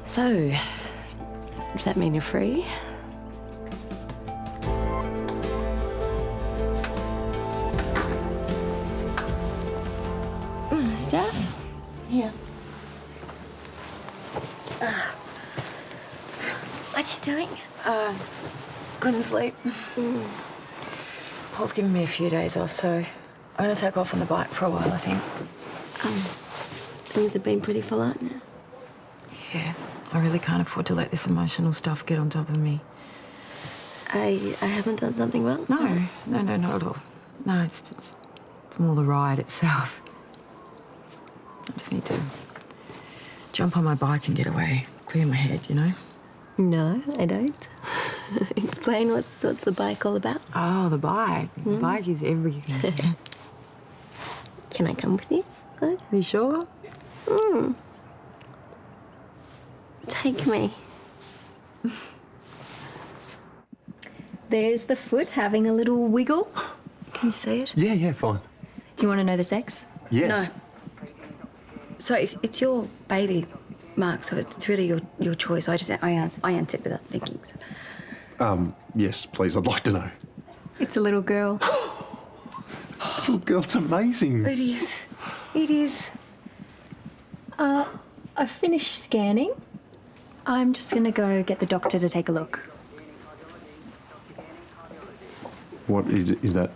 So, does that mean you're free? Steph? Yeah. What you doing? Couldn't sleep. Paul's given me a few days off, so I'm gonna take off on the bike for a while, I think. Things have been pretty full on now. Yeah, I really can't afford to let this emotional stuff get on top of me. I haven't done something wrong? No, not at all. No, it's more the ride itself. I just need to jump on my bike and get away, clear my head, you know? No, I don't. Explain what's the bike all about? Oh, the bike. The bike is everything. Can I come with you? Are you sure? Take me. There's the foot having a little wiggle. Can you see it? Yeah, fine. Do you want to know the sex? Yes. No. So it's your baby, Mark, so it's really your choice. I answered without thinking. So. Yes, please, I'd like to know. It's a little girl. Little girl, it's amazing. It is. It is. I've finished scanning. I'm just going to go get the doctor to take a look. What is that?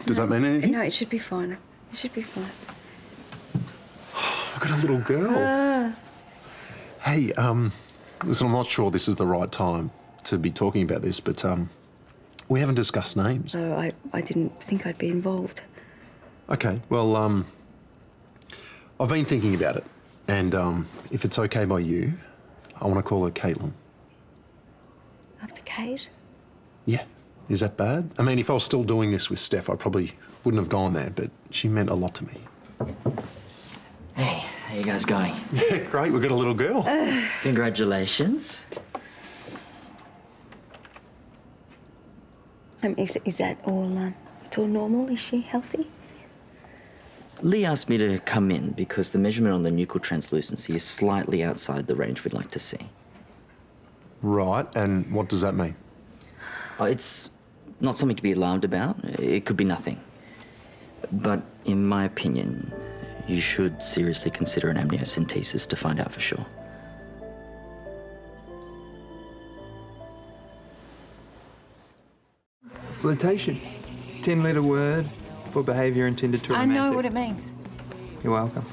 Does that mean anything? No, it should be fine. It should be fine. I've got a little girl. Hey, listen, I'm not sure this is the right time to be talking about this, but we haven't discussed names. So I didn't think I'd be involved. Okay, well, I've been thinking about it, and if it's okay by you, I want to call her Caitlin. After Kate? Yeah. Is that bad? I mean, if I was still doing this with Steph, I probably wouldn't have gone there, but she meant a lot to me. Hey, how you guys going? Yeah, great. We've got a little girl. Congratulations. Is that all, it's all normal? Is she healthy? Lee asked me to come in because the measurement on the nuchal translucency is slightly outside the range we'd like to see. Right, and what does that mean? It's not something to be alarmed about. It could be nothing. But in my opinion, you should seriously consider an amniocentesis to find out for sure. Flirtation. 10-letter word for behaviour intended to romantic. I know what it means. You're welcome.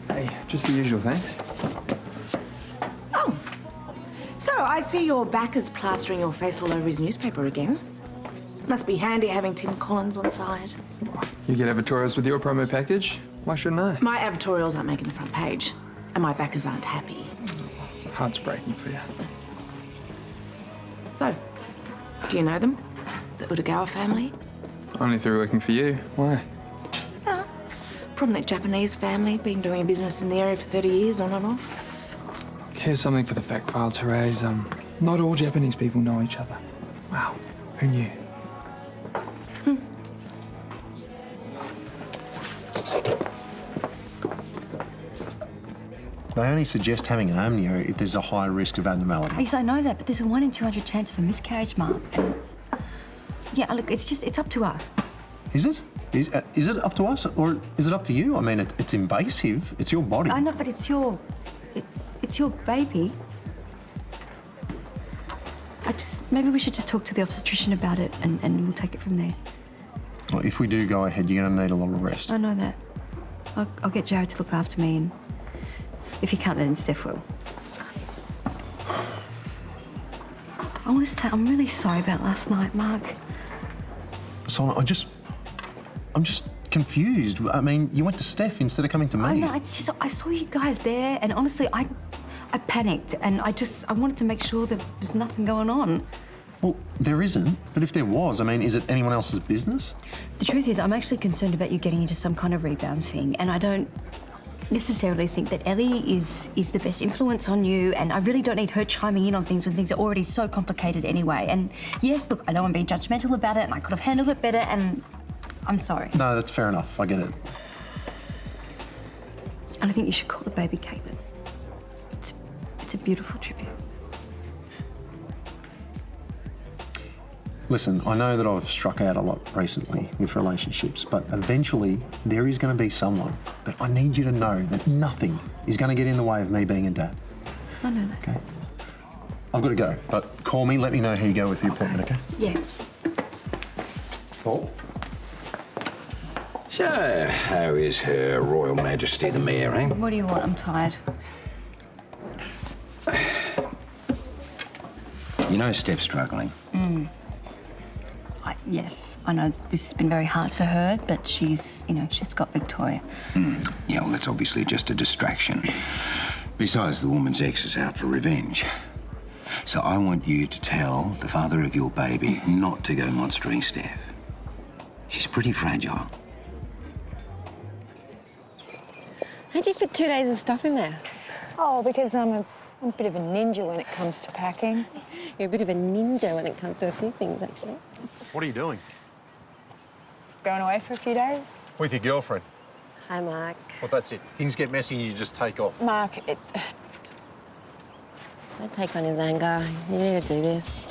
Hey, just the usual, thanks. Oh. So I see your backers plastering your face all over his newspaper again. Must be handy having Tim Collins on side. You get advertorials with your promo package? Why shouldn't I? My advertorials aren't making the front page, and my backers aren't happy. Heart's breaking for you. So, do you know them? The Udagawa family? Only through working for you. Why? Prominent Japanese family, been doing business in the area for 30 years, on and off. Here's something for the fact file, Terese. Not all Japanese people know each other. Wow, who knew? They only suggest having an amnio if there's a high risk of abnormality. Yes, I know that, but there's a 1 in 200 chance of a miscarriage, Mark. Yeah, look, it's up to us. Is it? Is it up to us, or is it up to you? I mean, it's invasive. It's your body. I know, but it's your baby. Maybe we should just talk to the obstetrician about it, and we'll take it from there. Well, if we do go ahead, you're going to need a lot of rest. I know that. I'll get Jarrod to look after me, and if he can't, then Steph will. I want to say I'm really sorry about last night, Mark. Sonya, I'm just confused. I mean, you went to Steph instead of coming to me. I know, it's just, I saw you guys there, and honestly, I panicked, and I wanted to make sure that there's nothing going on. Well, there isn't, but if there was, I mean, is it anyone else's business? The truth is, I'm actually concerned about you getting into some kind of rebound thing, and I don't necessarily think that Ellie is the best influence on you, and I really don't need her chiming in on things when things are already so complicated anyway. And yes, look, I know I'm being judgmental about it, and I could have handled it better, and I'm sorry. No, that's fair enough. I get it. And I think you should call the baby Caitlin. It's a beautiful tribute. Listen, I know that I've struck out a lot recently with relationships, but eventually there is going to be someone. But I need you to know that nothing is going to get in the way of me being a dad. I know that. Okay? I've got to go, but call me, let me know how you go with the appointment, okay? Yeah. Paul? So, how is Her Royal Majesty the Mayor, eh? What do you want? I'm tired. You know Steph's struggling. Yes, I know this has been very hard for her, but she's got Victoria. Yeah, well, that's obviously just a distraction. Besides, the woman's ex is out for revenge. So I want you to tell the father of your baby not to go monstering Steph. She's pretty fragile. How'd you fit 2 days of stuff in there? Oh, because I'm a bit of a ninja when it comes to packing. You're a bit of a ninja when it comes to a few things, actually. What are you doing? Going away for a few days? With your girlfriend. Hi, Mark. Well, that's it. Things get messy and you just take off. Mark, don't take on his anger. You need to do this.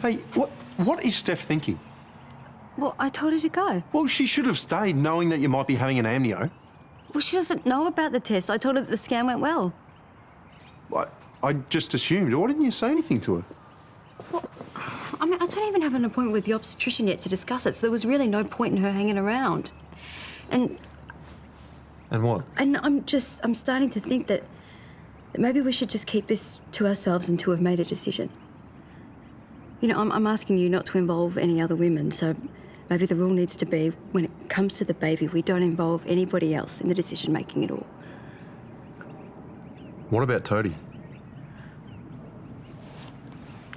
Hey, what is Steph thinking? Well, I told her to go. Well, she should have stayed knowing that you might be having an amnio. Well, she doesn't know about the test. I told her that the scan went well. I just assumed. Why didn't you say anything to her? I mean, I don't even have an appointment with the obstetrician yet to discuss it, so there was really no point in her hanging around. And what? And I'm starting to think that maybe we should just keep this to ourselves until we've made a decision. You know, I'm asking you not to involve any other women, so maybe the rule needs to be, when it comes to the baby, we don't involve anybody else in the decision-making at all. What about Toadie?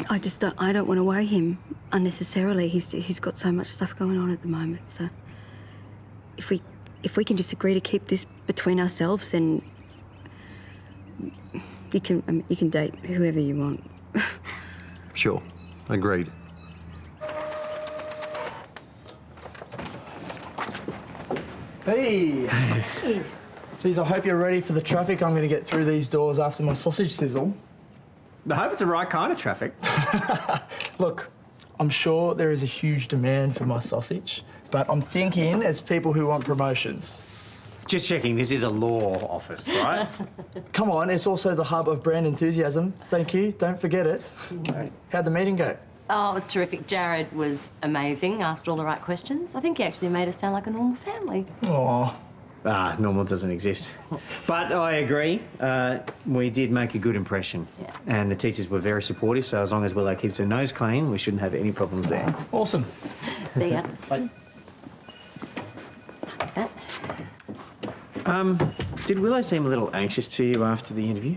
I don't want to worry him unnecessarily. He's got so much stuff going on at the moment, so if we can just agree to keep this between ourselves, then you can date whoever you want. Sure. Agreed. Hey! Geez, I hope you're ready for the traffic I'm going to get through these doors after my sausage sizzle. I hope it's the right kind of traffic. Look, I'm sure there is a huge demand for my sausage, but I'm thinking it's people who want promotions. Just checking, this is a law office, right? Come on, it's also the hub of brand enthusiasm. Thank you, don't forget it. How'd the meeting go? Oh, it was terrific. Jarrod was amazing, asked all the right questions. I think he actually made us sound like a normal family. Aw. Normal doesn't exist. But I agree, we did make a good impression. Yeah. And the teachers were very supportive, so as long as Willow keeps her nose clean, we shouldn't have any problems there. Awesome. See ya. Bye. Did Willow seem a little anxious to you after the interview?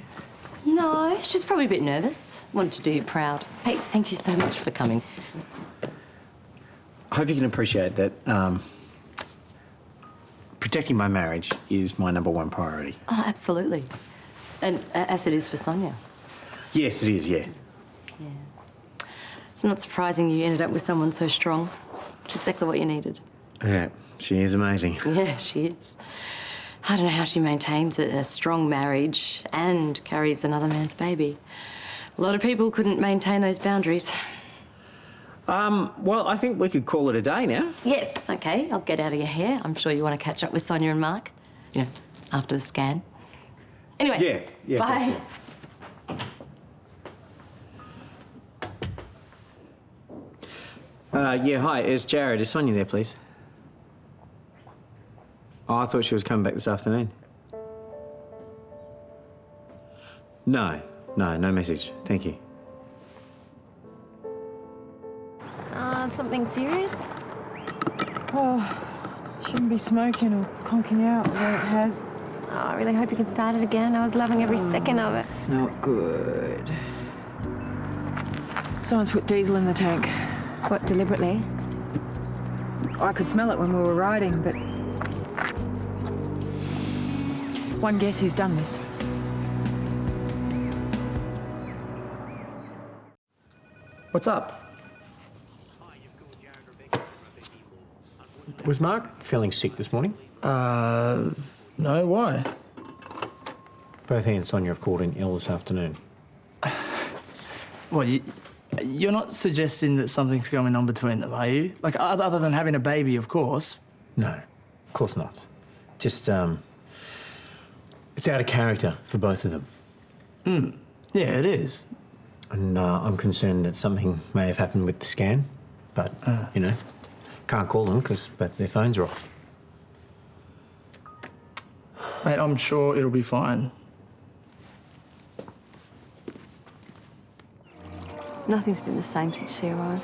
No, she's probably a bit nervous. Wanted to do you proud. Hey, thank you so much for coming. I hope you can appreciate that protecting my marriage is my #1 priority. Oh, absolutely. And as it is for Sonya. Yes, it is, yeah. Yeah. It's not surprising you ended up with someone so strong. It's exactly what you needed. Yeah, she is amazing. Yeah, she is. I don't know how she maintains a strong marriage and carries another man's baby. A lot of people couldn't maintain those boundaries. Well, I think we could call it a day now. Yes, okay. I'll get out of your hair. I'm sure you want to catch up with Sonya and Mark, you know, after the scan. Anyway, yeah. bye. Yeah, hi, it's Jarrod. Is Sonya there, please? Oh, I thought she was coming back this afternoon. No message. Thank you. Something serious? Oh, shouldn't be smoking or conking out the way it has. Oh, I really hope you can start it again. I was loving every second of it. It's not good. Someone's put diesel in the tank. What, deliberately? I could smell it when we were riding, but... one guess who's done this. What's up? Was Mark feeling sick this morning? No, why? Both he and Sonya have called in ill this afternoon. Well, you're not suggesting that something's going on between them, are you? Like, other than having a baby, of course. No, of course not. Just, it's out of character for both of them. Yeah, it is. And I'm concerned that something may have happened with the scan, but, you know, can't call them because both their phones are off. Mate, I'm sure it'll be fine. Nothing's been the same since she arrived.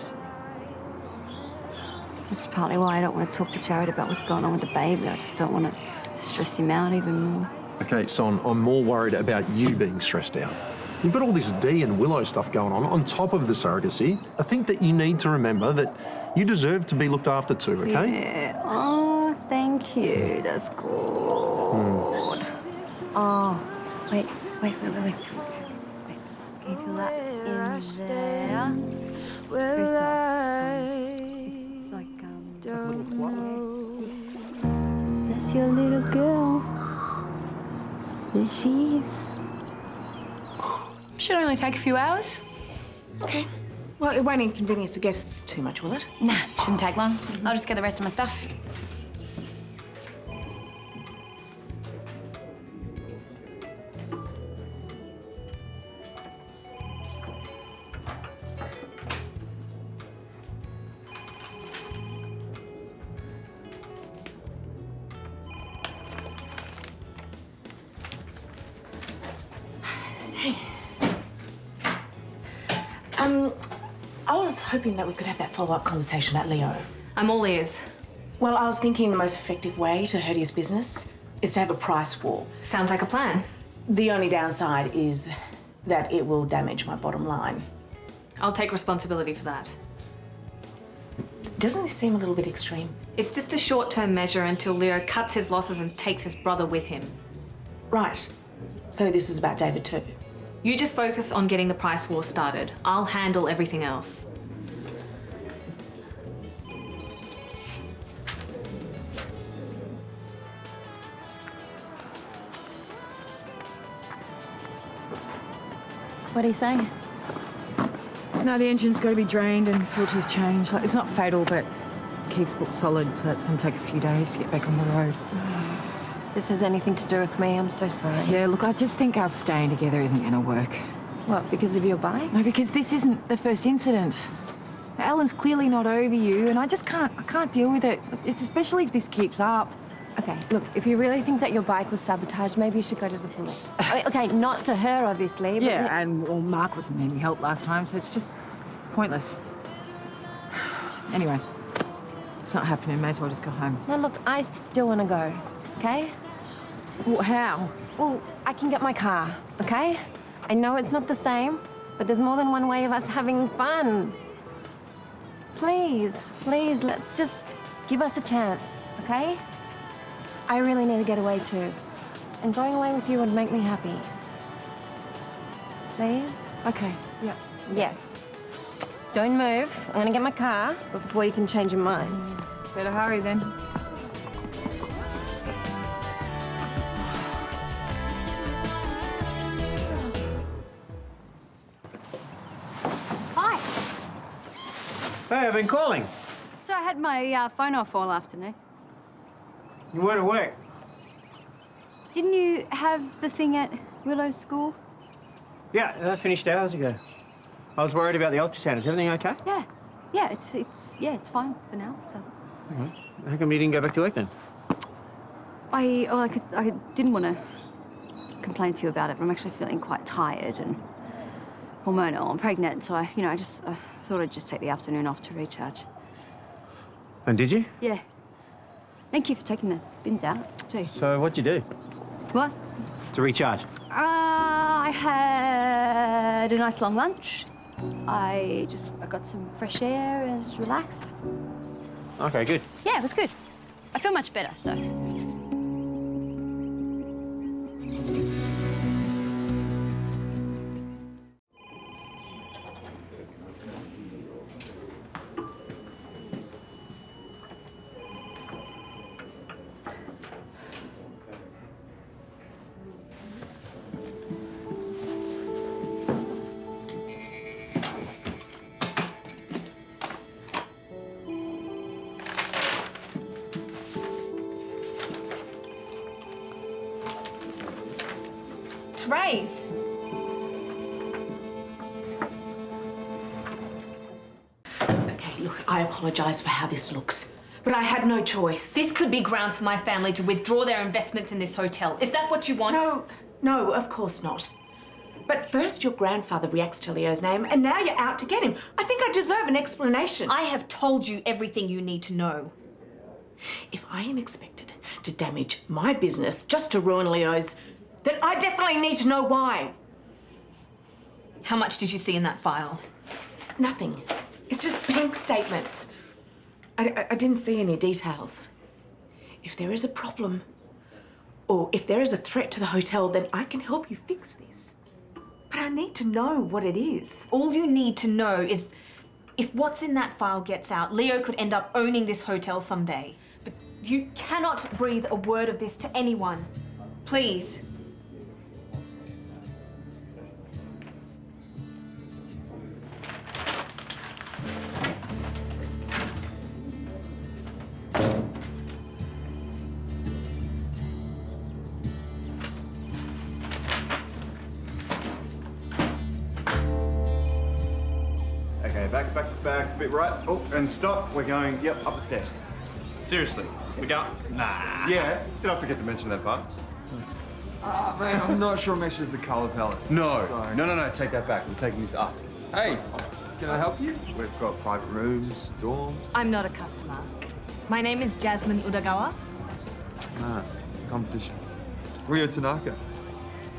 That's partly why I don't want to talk to Jarrod about what's going on with the baby. I just don't want to stress him out even more. Okay, Son, I'm more worried about you being stressed out. You've got all this Dee and Willow stuff going on top of the surrogacy. I think that you need to remember that you deserve to be looked after too, okay? Yeah. Oh, thank you. That's good. Oh, wait. Can you feel that in there? It's very soft. It's like a little flower. That's your little girl. There she is. Should only take a few hours. Okay. Well, it won't inconvenience the guests too much, will it? Nah, shouldn't take long. I'll just get the rest of my stuff. I was hoping that we could have that follow-up conversation about Leo. I'm all ears. Well, I was thinking the most effective way to hurt his business is to have a price war. Sounds like a plan. The only downside is that it will damage my bottom line. I'll take responsibility for that. Doesn't this seem a little bit extreme? It's just a short-term measure until Leo cuts his losses and takes his brother with him. Right. So this is about David too. You just focus on getting the price war started. I'll handle everything else. What do you say? No, the engine's got to be drained and filters changed. Like, it's not fatal, but Keith's booked solid, so it's going to take a few days to get back on the road. This has anything to do with me. I'm so sorry. Yeah, look, I just think our staying together isn't going to work. What, because of your bike? No, because this isn't the first incident. Ellen's clearly not over you, and I can't deal with it, especially if this keeps up. Okay, look, if you really think that your bike was sabotaged, maybe you should go to the police. Okay, not to her, obviously, but... Yeah, well, Mark wasn't any help last time, so it's pointless. Anyway, it's not happening. May as well just go home. No, look, I still want to go, okay? Well, how? Well, I can get my car, okay? I know it's not the same, but there's more than one way of us having fun. Please, let's just give us a chance, okay? I really need to get away too. And going away with you would make me happy. Please? Okay, yeah. Yes. Don't move. I'm gonna get my car before you can change your mind. Better hurry then. Hi. Hey, I've been calling. So I had my phone off all afternoon. You weren't at work. Didn't you have the thing at Willow's school? Yeah, that finished hours ago. I was worried about the ultrasound. Is everything okay? Yeah, it's fine for now. So Okay. How come you didn't go back to work then? I didn't want to complain to you about it, but I'm actually feeling quite tired and hormonal. I'm pregnant, so I thought I'd just take the afternoon off to recharge. And did you? Yeah. Thank you for taking the bins out too. So what'd you do What? to recharge? I had a nice long lunch. I got some fresh air and just relaxed. Okay, good. Yeah, it was good. I feel much better, so. Terese! Okay, look, I apologise for how this looks. But I had no choice. This could be grounds for my family to withdraw their investments in this hotel. Is that what you want? No, of course not. But first your grandfather reacts to Leo's name, and now you're out to get him. I think I deserve an explanation. I have told you everything you need to know. If I am expected to damage my business just to ruin Leo's, then I definitely need to know why. How much did you see in that file? Nothing. It's just bank statements. I didn't see any details. If there is a problem, or if there is a threat to the hotel, then I can help you fix this. But I need to know what it is. All you need to know is if what's in that file gets out, Leo could end up owning this hotel someday. But you cannot breathe a word of this to anyone. Please. Back, a bit right. Oh, and stop. We're going, yep, up the stairs. Seriously, we don't? Nah. Yeah, did I forget to mention that part? Man, I'm not sure meshes the colour palette. No. Sorry. No, take that back. We're taking this up. Hey, can I help you? We've got private rooms, dorms. I'm not a customer. My name is Jasmine Udagawa. Nah, competition. Rio Tanaka.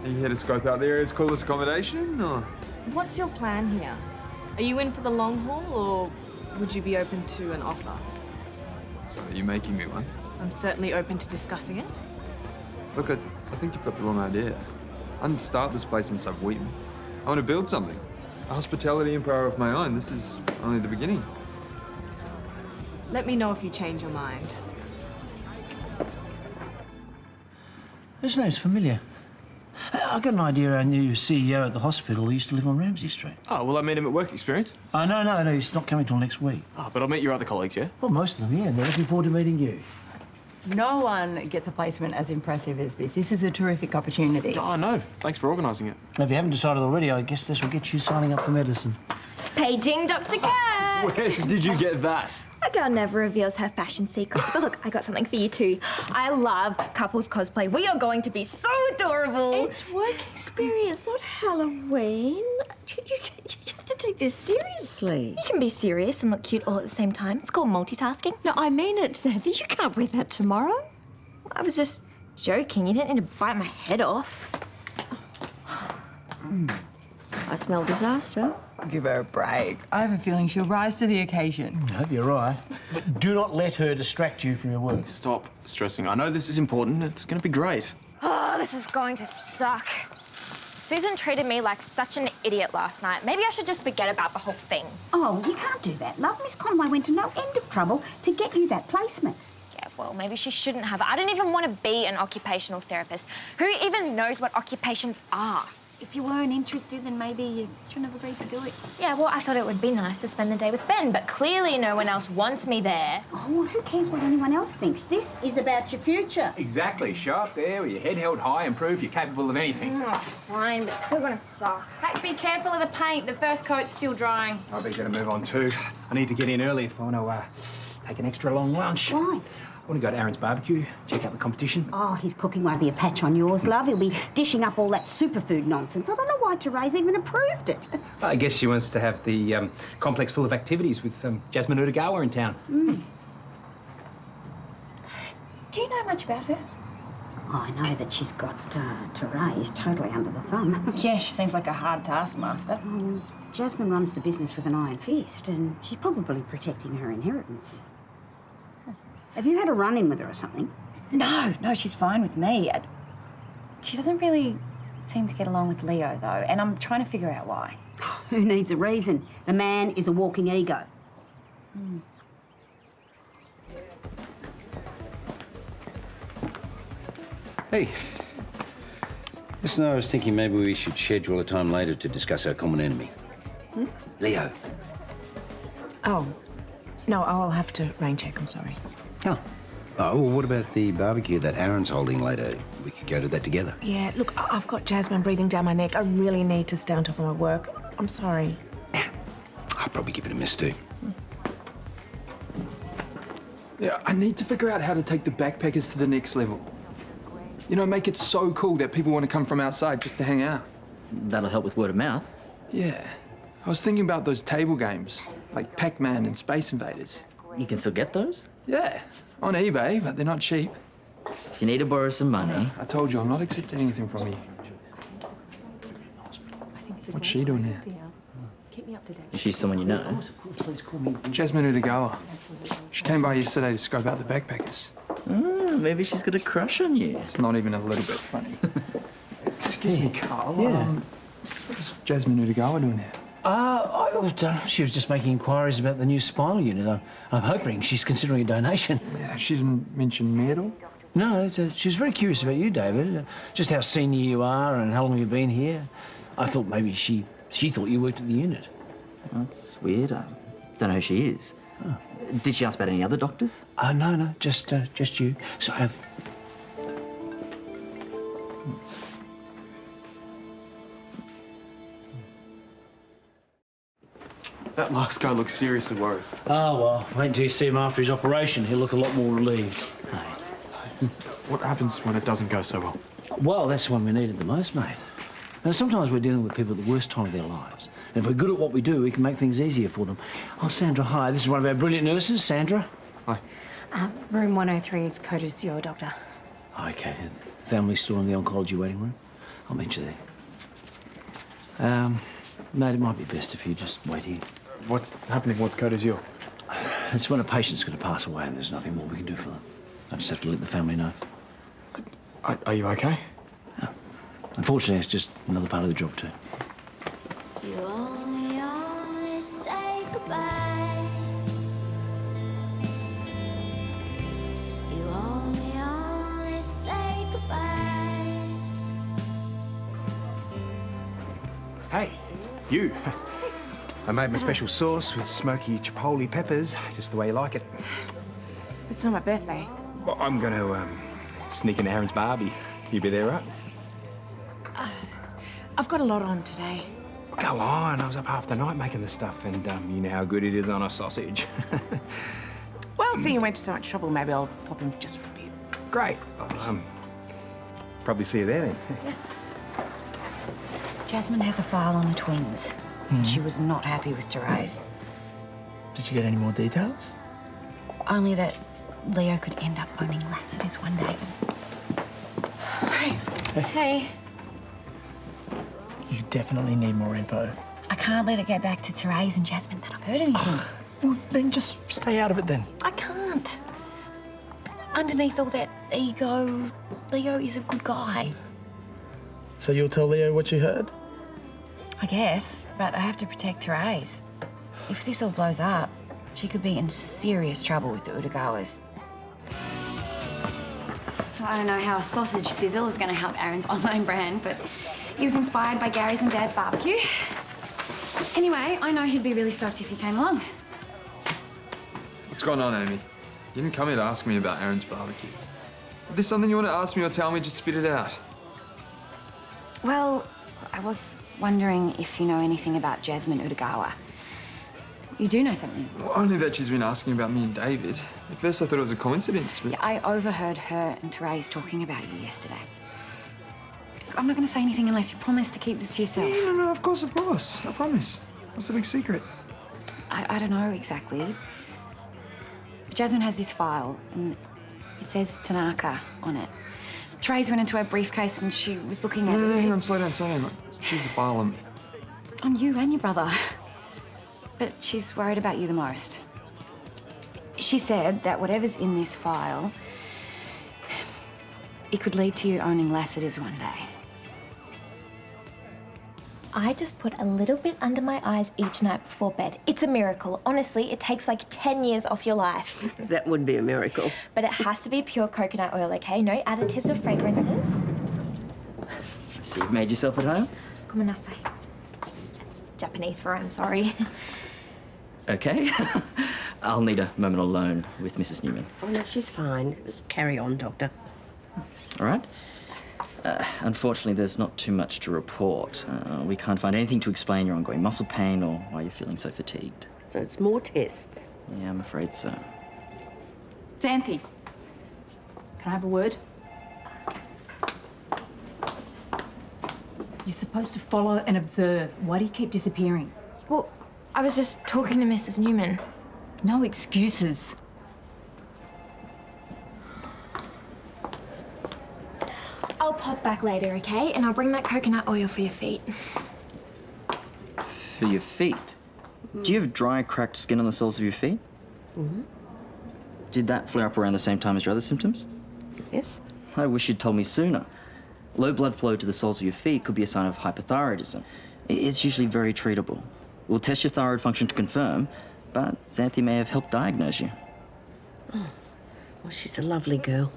Are you here to scope out the area's coolest accommodation, or? What's your plan here? Are you in for the long haul, or would you be open to an offer? So are you making me one? I'm certainly open to discussing it. Look, I think you've got the wrong idea. I didn't start this place in Sub Wheaton. I want to build something. A hospitality empire of my own. This is only the beginning. Let me know if you change your mind. His name's familiar. I got an idea our new CEO at the hospital used to live on Ramsay Street. Oh, well, I met him at work experience. Oh, no, he's not coming till next week. Oh, but I'll meet your other colleagues, yeah? Well, most of them, yeah, and they're looking forward to meeting you. No one gets a placement as impressive as this. This is a terrific opportunity. Oh, I know. Thanks for organising it. If you haven't decided already, I guess this will get you signing up for medicine. Paging Dr. Cat. Where did you get that? A girl never reveals her fashion secrets. But look, I got something for you too. I love couples cosplay. We are going to be so adorable. It's work experience, not Halloween. You have to take this seriously. You can be serious and look cute all at the same time. It's called multitasking. No, I mean it, Sophie. You can't wear that tomorrow. I was just joking. You didn't need to bite my head off. I smell disaster. Give her a break. I have a feeling she'll rise to the occasion. I hope you're right. But do not let her distract you from your work. Stop stressing. I know this is important. It's going to be great. Oh, this is going to suck. Susan treated me like such an idiot last night. Maybe I should just forget about the whole thing. Oh, you can't do that, love. Miss Conway went to no end of trouble to get you that placement. Yeah, well, maybe she shouldn't have. I don't even want to be an occupational therapist. Who even knows what occupations are? If you weren't interested, then maybe you shouldn't have agreed to do it. Yeah, well, I thought it would be nice to spend the day with Ben, but clearly no one else wants me there. Oh, well, who cares what anyone else thinks? This is about your future. Exactly. Show up there with your head held high and prove you're capable of anything. Oh, fine, but it's still gonna suck. Hey, be careful of the paint. The first coat's still drying. I better get a move on too. I need to get in early if I want to take an extra long lunch. Why? I want to go to Aaron's barbecue, check out the competition. Oh, his cooking won't be a patch on yours, love. He'll be dishing up all that superfood nonsense. I don't know why Terese even approved it. I guess she wants to have the complex full of activities with Jasmine Udagawa in town. Do you know much about her? Oh, I know that she's got Terese totally under the thumb. Yeah, she seems like a hard taskmaster. Jasmine runs the business with an iron fist, and she's probably protecting her inheritance. Have you had a run-in with her or something? No, she's fine with me. She doesn't really seem to get along with Leo, though, and I'm trying to figure out why. Who needs a reason? The man is a walking ego. Hey. Listen, I was thinking maybe we should schedule a time later to discuss our common enemy. Leo. Oh, no, I'll have to rain check, I'm sorry. Oh, well, what about the barbecue that Aaron's holding later? We could go to that together. Yeah, look, I've got Jasmine breathing down my neck. I really need to stay on top of my work. I'm sorry. I'll probably give it a miss too. Yeah, I need to figure out how to take the backpackers to the next level. You know, make it so cool that people want to come from outside just to hang out. That'll help with word of mouth. Yeah. I was thinking about those table games, like Pac-Man and Space Invaders. You can still get those? Yeah, on eBay, but they're not cheap. If you need to borrow some money... I told you, I'm not accepting anything from you. What's she doing here? Keep me up to date. Is she someone you know? Jasmine Udagawa. She came by yesterday to scope out the backpackers. Maybe she's got a crush on you. It's not even a little bit funny. Excuse me, Karl. Yeah. What's Jasmine Udagawa doing here? She was just making inquiries about the new spinal unit. I'm hoping she's considering a donation. Yeah, she didn't mention me at all? No, she was very curious about you, David. Just how senior you are and how long you've been here. I thought maybe she thought you worked at the unit. That's weird. I don't know who she is. Oh. Did she ask about any other doctors? No, just you. So I've... That last guy looks seriously worried. Oh, well, wait until you see him after his operation. He'll look a lot more relieved. What happens when it doesn't go so well? Well, that's when we need it the most, mate. Now, sometimes we're dealing with people at the worst time of their lives. And if we're good at what we do, we can make things easier for them. Oh, Sandra, hi. This is one of our brilliant nurses, Sandra. Hi. Room 103 is coded as your doctor. OK. Family's still in the oncology waiting room. I'll meet you there. Mate, it might be best if you just wait here. What's happening? What's code is your? It's when a patient's going to pass away and there's nothing more we can do for them. I just have to let the family know. Are you OK? Unfortunately, it's just another part of the job, too. You only say goodbye. You only say goodbye. Hey, you. I made my special sauce with smoky chipotle peppers, just the way you like it. It's not my birthday. Well, I'm going to sneak into Aaron's barbie. You be there, right? I've got a lot on today. Go on. I was up half the night making this stuff, and you know how good it is on a sausage. Well, seeing you went to so much trouble, maybe I'll pop in just for a bit. Great. I'll probably see you there then. Yeah. Jasmine has a file on the twins. She was not happy with Terese. Did you get any more details? Only that Leo could end up owning Lassiter's one day. Hey. You definitely need more info. I can't let it get back to Terese and Jasmine that I've heard anything. Well, then just stay out of it then. I can't. Underneath all that ego, Leo is a good guy. So you'll tell Leo what you heard? I guess, but I have to protect Terese. If this all blows up, she could be in serious trouble with the Udagawas. I don't know how a sausage sizzle is going to help Aaron's online brand, but he was inspired by Gary's and Dad's barbecue. Anyway, I know he'd be really stoked if you came along. What's going on, Amy? You didn't come here to ask me about Aaron's barbecue. If there's something you want to ask me or tell me, just spit it out. Well, I was wondering if you know anything about Jasmine Udagawa. You do know something. Well, only that she's been asking about me and David. At first I thought it was a coincidence, but... Yeah, I overheard her and Terese talking about you yesterday. Look, I'm not going to say anything unless you promise to keep this to yourself. Yeah, no, of course. I promise. What's the big secret? I don't know exactly. Jasmine has this file, and it says Tanaka on it. Terese went into her briefcase and she was looking at... No, hang on, slow down. She's a file on me. On you and your brother. But she's worried about you the most. She said that whatever's in this file, it could lead to you owning Lassiter's one day. I just put a little bit under my eyes each night before bed. It's a miracle. Honestly, it takes like 10 years off your life. That would be a miracle. But it has to be pure coconut oil, okay? No additives or fragrances. So you've made yourself at home? Come nasai. That's Japanese for I'm sorry. Okay. I'll need a moment alone with Mrs. Newman. Oh, no, she's fine. Just carry on, Doctor. All right. Unfortunately, there's not too much to report. We can't find anything to explain your ongoing muscle pain or why you're feeling so fatigued. So it's more tests? Yeah, I'm afraid so. Xanthi, can I have a word? You're supposed to follow and observe. Why do you keep disappearing? Well, I was just talking to Mrs. Newman. No excuses. I'll pop back later, okay? And I'll bring that coconut oil for your feet. For your feet? Do you have dry, cracked skin on the soles of your feet? Mm-hmm. Did that flare up around the same time as your other symptoms? Yes. I wish you'd told me sooner. Low blood flow to the soles of your feet could be a sign of hypothyroidism. It's usually very treatable. We'll test your thyroid function to confirm, but Xanthi may have helped diagnose you. Oh, well, she's a lovely girl.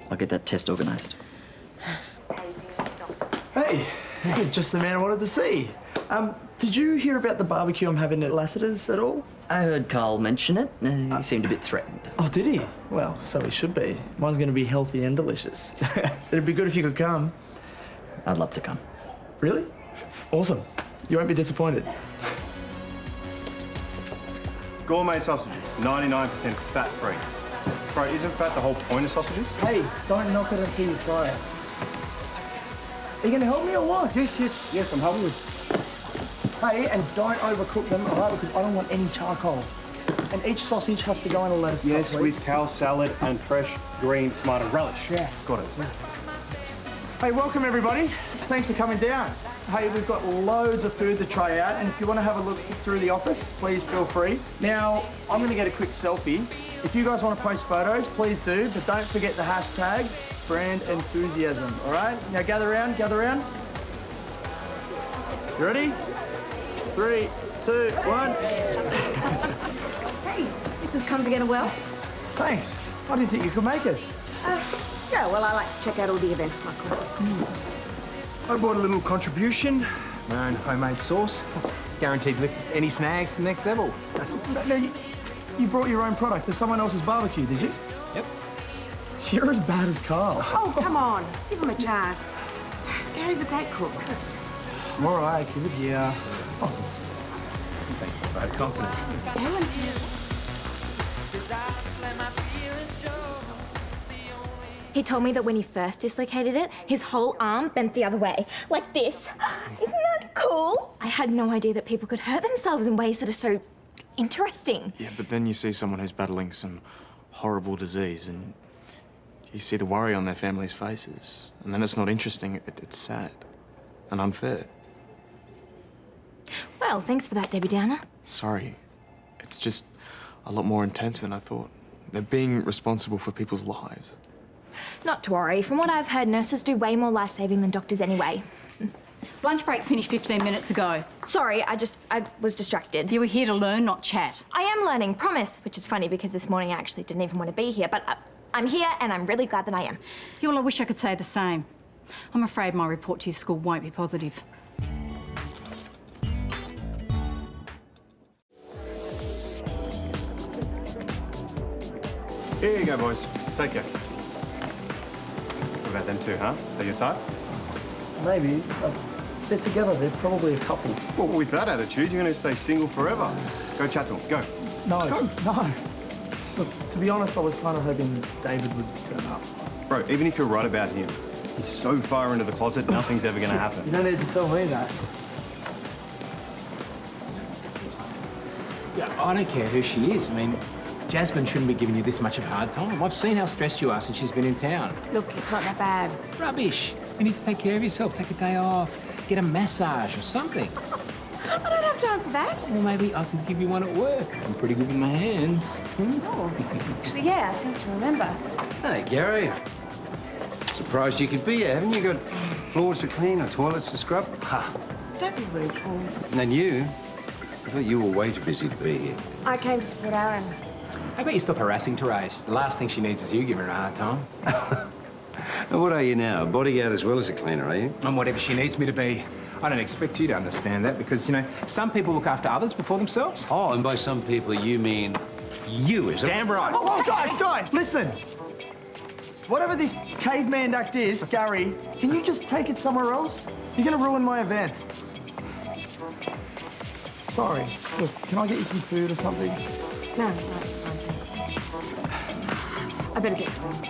I'll get that test organised. Hey, you're just the man I wanted to see. Did you hear about the barbecue I'm having at Lassiter's at all? I heard Karl mention it. He seemed a bit threatened. Oh, did he? Well, so he should be. Mine's going to be healthy and delicious. It'd be good if you could come. I'd love to come. Really? Awesome. You won't be disappointed. Gourmet sausages, 99% fat-free. Bro, isn't fat the whole point of sausages? Hey, don't knock it until you try it. Are you going to help me or what? Yes, I'm helping you. Hey, and don't overcook them, all right? Because I don't want any charcoal. And each sausage has to go in a lettuce cup, Yes, please. with kale salad and fresh green tomato relish. Yes. Got it. Yes. Hey, welcome everybody. Thanks for coming down. Hey, we've got loads of food to try out, and if you want to have a look through the office, please feel free. Now, I'm going to get a quick selfie. If you guys want to post photos, please do, but don't forget the hashtag brand enthusiasm, all right? Now gather around, gather around. You ready? 3, 2, 1. Hey, this has come together well. Thanks. I didn't think you could make it. Yeah, well, I like to check out all the events my colleagues. I brought a little contribution. My own homemade sauce. Guaranteed lift any snags to the next level. No, you brought your own product to someone else's barbecue, did you? Yep. You're as bad as Karl. Oh, come on. Give him a chance. Gary's a great cook. I'm all right, kid. Yeah. Oh. Thank you for that confidence. He told me that when he first dislocated it, his whole arm bent the other way, like this. Isn't that cool? I had no idea that people could hurt themselves in ways that are so interesting. Yeah, but then you see someone who's battling some horrible disease and you see the worry on their families' faces. And then it's not interesting, it's sad and unfair. Well, thanks for that, Debbie Downer. Sorry. It's just a lot more intense than I thought. They're being responsible for people's lives. Not to worry. From what I've heard, nurses do way more life-saving than doctors anyway. Lunch break finished 15 minutes ago. Sorry, I was distracted. You were here to learn, not chat. I am learning, promise. Which is funny because this morning I actually didn't even want to be here, but I'm here and I'm really glad that I am. Yeah, well, I wish I could say the same. I'm afraid my report to your school won't be positive. Here you go, boys. Take care. What about them two, huh? Are you type? Maybe. They're together. They're probably a couple. Well, with that attitude, you're going to stay single forever. Go chat to them. Go. No. No. Look, to be honest, I was kind of hoping David would turn up. Bro, even if you're right about him, he's so far into the closet, nothing's ever going to happen. You don't need to tell me that. Yeah, I don't care who she is. I mean, Jasmine shouldn't be giving you this much of a hard time. I've seen how stressed you are since she's been in town. Look, it's not that bad. Rubbish. You need to take care of yourself. Take a day off. Get a massage or something. I don't have time for that. Well, maybe I can give you one at work. I'm pretty good with my hands. Oh, actually, yeah, I seem to remember. Hey, Gary. Surprised you could be here. Haven't you got floors to clean or toilets to scrub? Ha. Don't be rude, Paul. And you? I thought you were way too busy to be here. I came to support Aaron. How about you stop harassing Terese? The last thing she needs is you giving her a hard time. And what are you now? A bodyguard as well as a cleaner, are you? I'm whatever she needs me to be. I don't expect you to understand that because, you know, some people look after others before themselves. Oh, and by some people, you mean you, is it? Damn right. Oh, guys, listen. Whatever this caveman act is, Gary, can you just take it somewhere else? You're going to ruin my event. Sorry. Look, can I get you some food or something? No, it's fine, thanks. better get going.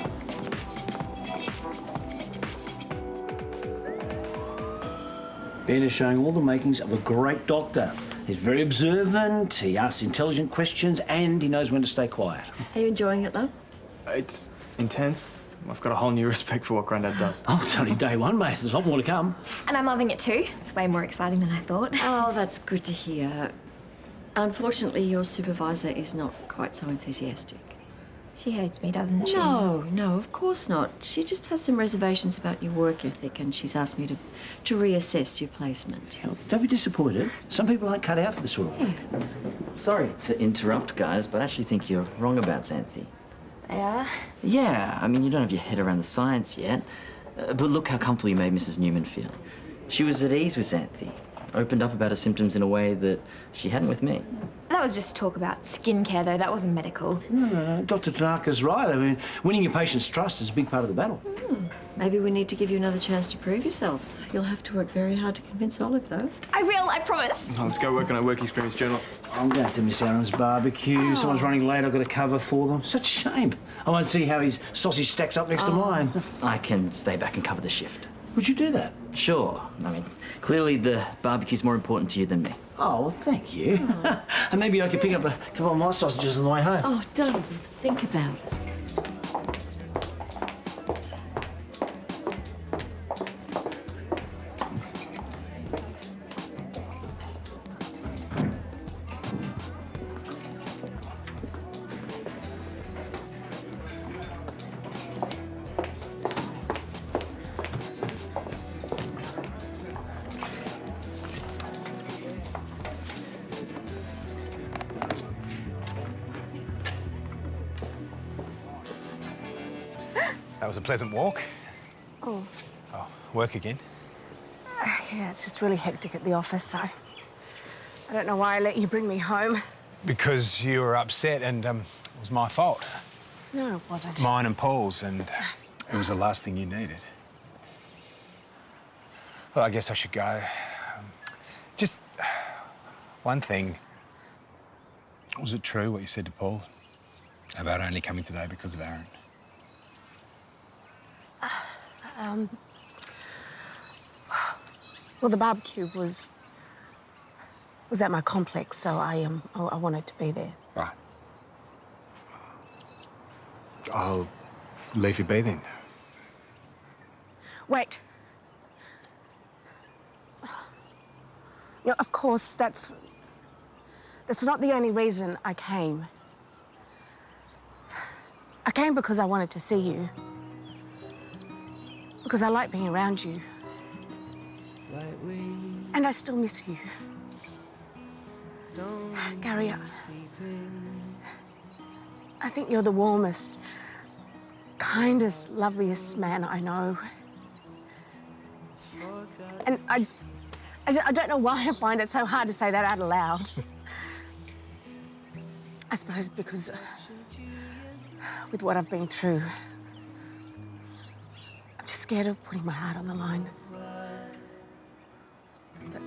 Ben is showing all the makings of a great doctor. He's very observant, he asks intelligent questions, and he knows when to stay quiet. Are you enjoying it, love? It's intense. I've got a whole new respect for what Grandad does. Oh, it's only day one, mate. There's a lot more to come. And I'm loving it too. It's way more exciting than I thought. Oh, that's good to hear. Unfortunately, your supervisor is not quite so enthusiastic. She hates me, doesn't she? No, of course not. She just has some reservations about your work ethic, and she's asked me to reassess your placement. Don't be disappointed. Some people aren't cut out for this sort of work. Sorry to interrupt, guys, but I actually think you're wrong about Xanthi. Yeah? Yeah, I mean, you don't have your head around the science yet. But look how comfortable you made Mrs. Newman feel. She was at ease with Xanthi. Opened up about her symptoms in a way that she hadn't with me. That was just talk about skincare, though. That wasn't medical. No. Dr. Tanaka's right. I mean, winning your patient's trust is a big part of the battle. Maybe we need to give you another chance to prove yourself. You'll have to work very hard to convince Olive, though. I will, I promise. Oh, let's go work on our work experience journals. I'm going to miss Aaron's barbecue. Someone's running late. I've got to cover for them. Such a shame. I won't see how his sausage stacks up next to mine. I can stay back and cover the shift. Would you do that? Sure. I mean, clearly the barbecue's more important to you than me. Oh, well, thank you. And maybe I could pick up a couple of my sausages on the way home. Oh, don't even think about it. That was a pleasant walk. Oh. Oh, work again? Yeah, it's just really hectic at the office, so... I don't know why I let you bring me home. Because you were upset and it was my fault. No, it wasn't. Mine and Paul's, and it was the last thing you needed. Well, I guess I should go. Just one thing. Was it true what you said to Paul about only coming today because of Aaron? Well, the barbecue was at my complex, so I wanted to be there. Right. I'll leave you be then. Wait. Yeah, of course, that's not the only reason I came. I came because I wanted to see you. Because I like being around you. And I still miss you. Gary, I think you're the warmest, kindest, loveliest man I know. And I don't know why I find it so hard to say that out loud. I suppose because with what I've been through, I'm just scared of putting my heart on the line. But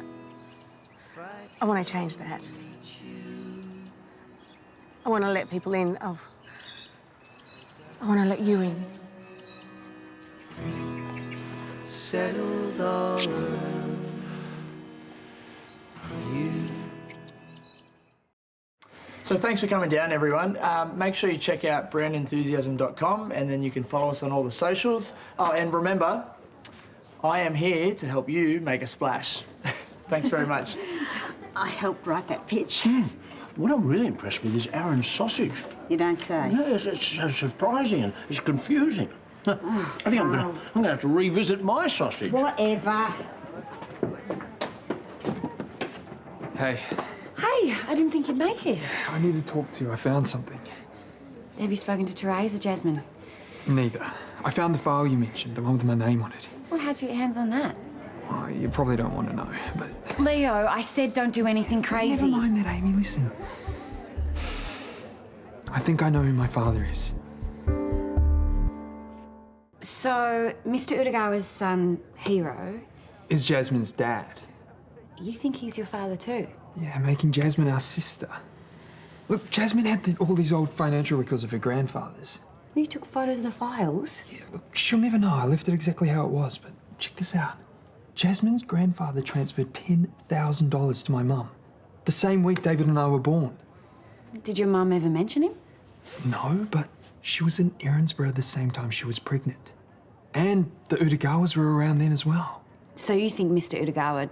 I want to change that. I want to let people in. I want to let you in. Settled all around you. So thanks for coming down, everyone. Make sure you check out brandenthusiasm.com, and then you can follow us on all the socials. Oh, and remember, I am here to help you make a splash. Thanks very much. I helped write that pitch. What I'm really impressed with is Aaron's sausage. You don't say? No, it's so surprising and it's confusing. I think I'm gonna have to revisit my sausage. Whatever. Hey, Hey, I didn't think you'd make it. I need to talk to you. I found something. Have you spoken to Terese or Jasmine? Neither. I found the file you mentioned, the one with my name on it. Well, how'd you get your hands on that? Oh, you probably don't want to know, but... Leo, I said don't do anything crazy. Never mind that, Amy. Listen. I think I know who my father is. So, Mr. Uragawa's son, Hero, Is Jasmine's dad. you think he's your father too? Yeah, making Jasmine our sister. Look, Jasmine had all these old financial records of her grandfather's. You took photos of the files? She'll never know. I left it exactly how it was, but check this out. Jasmine's grandfather transferred $10,000 to my mum the same week David and I were born. Did your mum ever mention him? No, but she was in Erinsborough the same time she was pregnant. And the Utagawas were around then as well. So you think Mr. Utagawa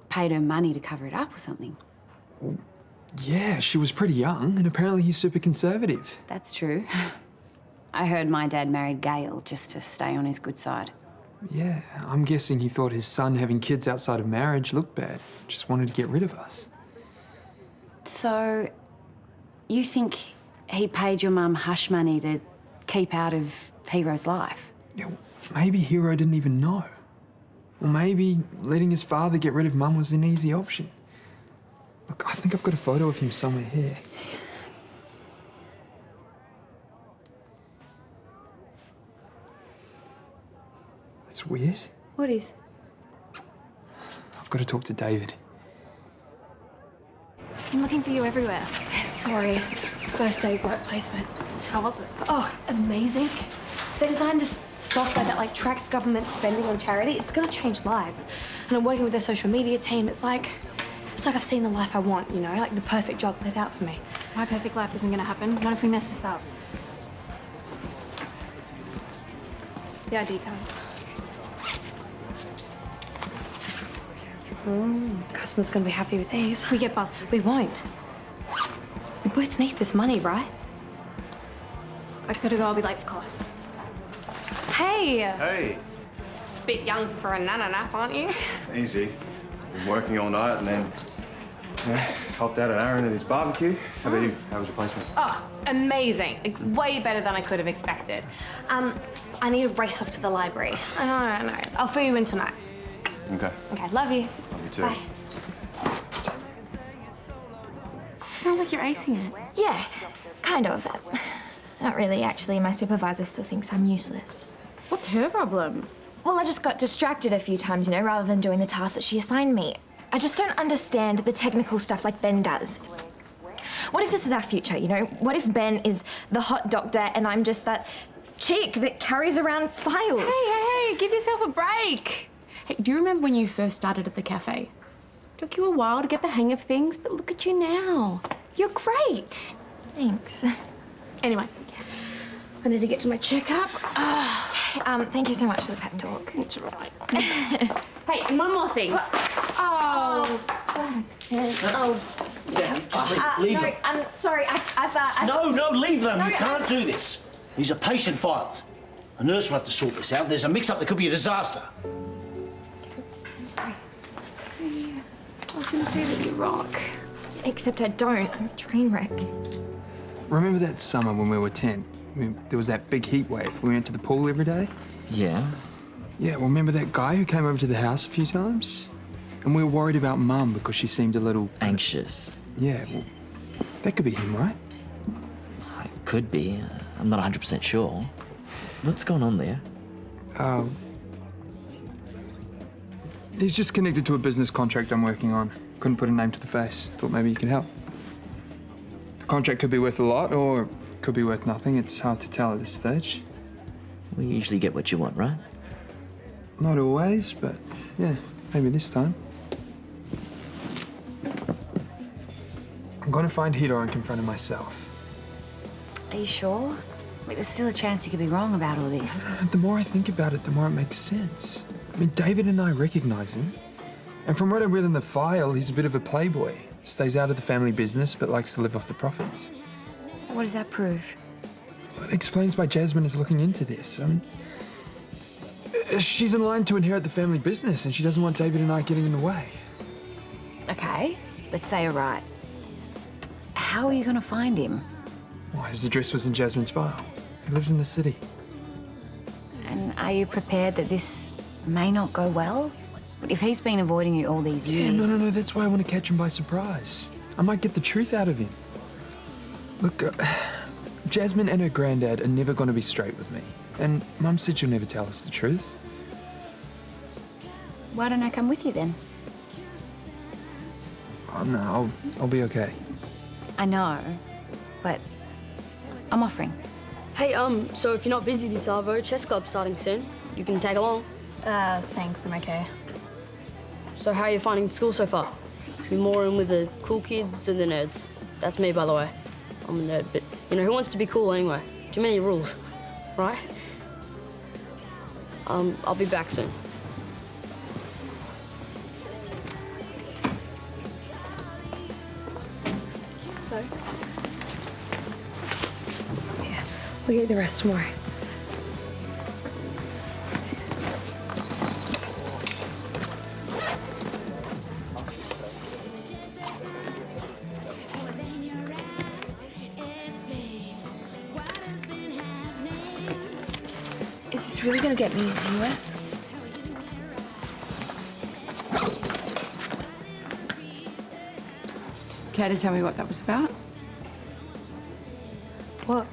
paid her money to cover it up or something? Yeah, she was pretty young, and apparently he's super conservative. That's true. I heard my dad married Gail just to stay on his good side. Yeah, I'm guessing he thought his son having kids outside of marriage looked bad. Just wanted to get rid of us. So, you think he paid your mum hush money to keep out of Hero's life? Yeah, maybe Hero didn't even know. Or maybe letting his father get rid of Mum was an easy option. Look, I think I've got a photo of him somewhere here. That's weird. What is? I've got to talk to David. I've been looking for you everywhere. Sorry. First day work placement. How was it? Oh, amazing. They designed this software that like tracks government spending on charity. It's gonna change lives. And I'm working with their social media team. It's like I've seen the life I want, you know, like the perfect job laid out for me. My perfect life isn't gonna happen. Not if we mess this up. The ID cards. Customer's gonna be happy with these. If we get busted. We won't. We both need this money, right? I gotta go, I'll be late for class. Hey! Hey. Bit young for a nana nap, aren't you? Easy. Been working all night and then helped out at Aaron at his barbecue. How about you? How was your placement? Oh, amazing. Like, way better than I could have expected. I need to race off to the library. I know. I'll fill you in tonight. Okay. Okay, love you. Love you too. Bye. Sounds like you're acing it. Yeah, kind of. Not really, actually. My supervisor still thinks I'm useless. What's her problem? Well, I just got distracted a few times, you know, rather than doing the task that she assigned me. I just don't understand the technical stuff like Ben does. What if this is our future, you know? What if Ben is the hot doctor and I'm just that chick that carries around files? Hey, give yourself a break. Hey, do you remember when you first started at the cafe? Took you a while to get the hang of things, but look at you now. You're great. Thanks. Anyway, I need to get to my checkup. Okay, thank you so much for the pep talk. It's right. Hey, and one more thing. Oh. Yeah, just leave no, them. I'm sorry. I've No, leave them. No, You can't do this. These are patient files. A nurse will have to sort this out. There's a mix-up that could be a disaster. I'm sorry. I was gonna say that you rock. Except I don't. I'm a train wreck. Remember that summer when we were 10? There was that big heat wave. We went to the pool every day? Yeah. Yeah, well, remember that guy who came over to the house a few times? And we were worried about Mum because she seemed a little... Anxious. Yeah, well, that could be him, right? It could be. I'm not 100% sure. What's going on there? He's just connected to a business contract I'm working on. Couldn't put a name to the face. Thought maybe you could help. The contract could be worth a lot or could be worth nothing. It's hard to tell at this stage. We usually get what you want, right? Not always, but yeah, maybe this time. I'm gonna find Hiro and confront him myself. Are you sure? Like, there's still a chance you could be wrong about all this. The more I think about it, the more it makes sense. I mean, David and I recognize him. And from what I read in the file, he's a bit of a playboy. Stays out of the family business, but likes to live off the profits. What does that prove? It explains why Jasmine is looking into this. I mean, she's in line to inherit the family business, and she doesn't want David and I getting in the way. Okay, let's say you're right. How are you gonna find him? Well, his address was in Jasmine's file. He lives in the city. And are you prepared that this may not go well? If he's been avoiding you all these years... Yeah, no, that's why I want to catch him by surprise. I might get the truth out of him. Look, Jasmine and her granddad are never going to be straight with me. And Mum said she'll never tell us the truth. Why don't I come with you then? Oh, no, I'll be okay. I know, but I'm offering. Hey, so if you're not busy this Arvo, chess club's starting soon. You can tag along. Thanks, I'm okay. So how are you finding school so far? You're more in with the cool kids and the nerds. That's me, by the way. I'm a nerd, but, you know, who wants to be cool anyway? Too many rules, right? I'll be back soon. So? Yeah, we'll get the rest tomorrow. Is this really gonna get me anywhere? Care to tell me what that was about? What?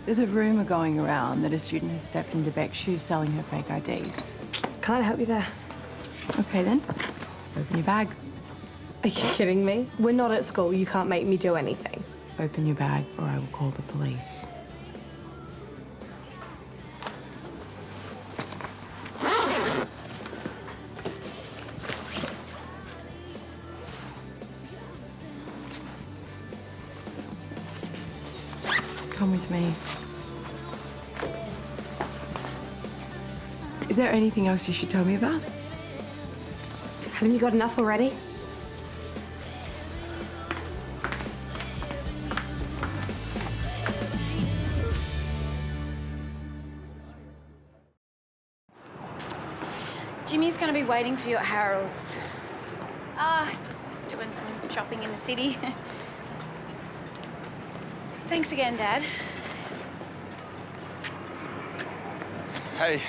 There's a rumour going around that a student has stepped into Beck's shoes selling her fake IDs. Can't I help you there? Okay then, open your bag. Are you kidding me? We're not at school. You can't make me do anything. Open your bag or I will call the police. Come with me. Is there anything else you should tell me about? Haven't you got enough already? Jimmy's going to be waiting for you at Harold's. Just doing some shopping in the city. Thanks again, Dad. Hey,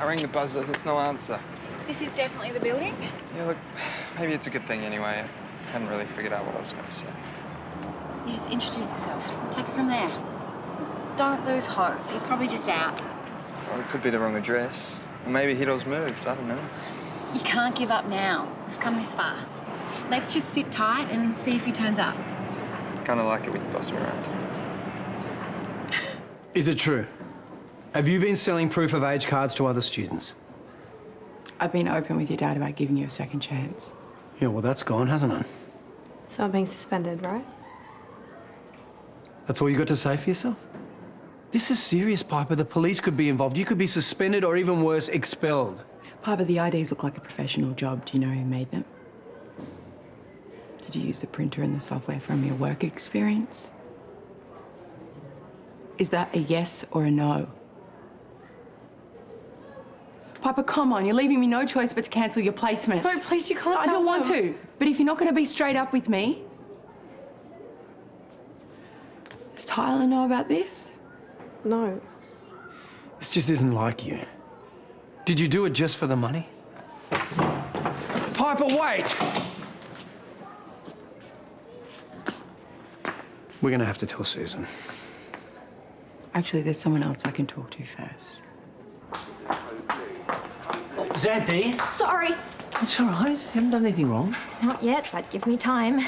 I rang the buzzer. There's no answer. This is definitely the building. Yeah, look, maybe it's a good thing anyway. I hadn't really figured out what I was going to say. You just introduce yourself. Take it from there. Don't lose hope. He's probably just out. Or it could be the wrong address. Or maybe Hiddo's moved. I don't know. You can't give up now. We've come this far. Let's just sit tight and see if he turns up. Kind of like it when you boss me around. Is it true? Have you been selling proof of age cards to other students? I've been open with your dad about giving you a second chance. Yeah, well, that's gone, hasn't it? So I'm being suspended, right? That's all you got to say for yourself? This is serious, Piper. The police could be involved. You could be suspended or even worse, expelled. Piper, the IDs look like a professional job. Do you know who made them? Did you use the printer and the software from your work experience? Is that a yes or a no? Piper, come on. You're leaving me no choice but to cancel your placement. No, please, you can't I tell don't want them. to. But if you're not going to be straight up with me... Does Tyler know about this? No. This just isn't like you. Did you do it just for the money? Piper, wait! We're going to have to tell Susan. Actually, there's someone else I can talk to first. Xanthi? Sorry. It's all right. You haven't done anything wrong. Not yet, but give me time.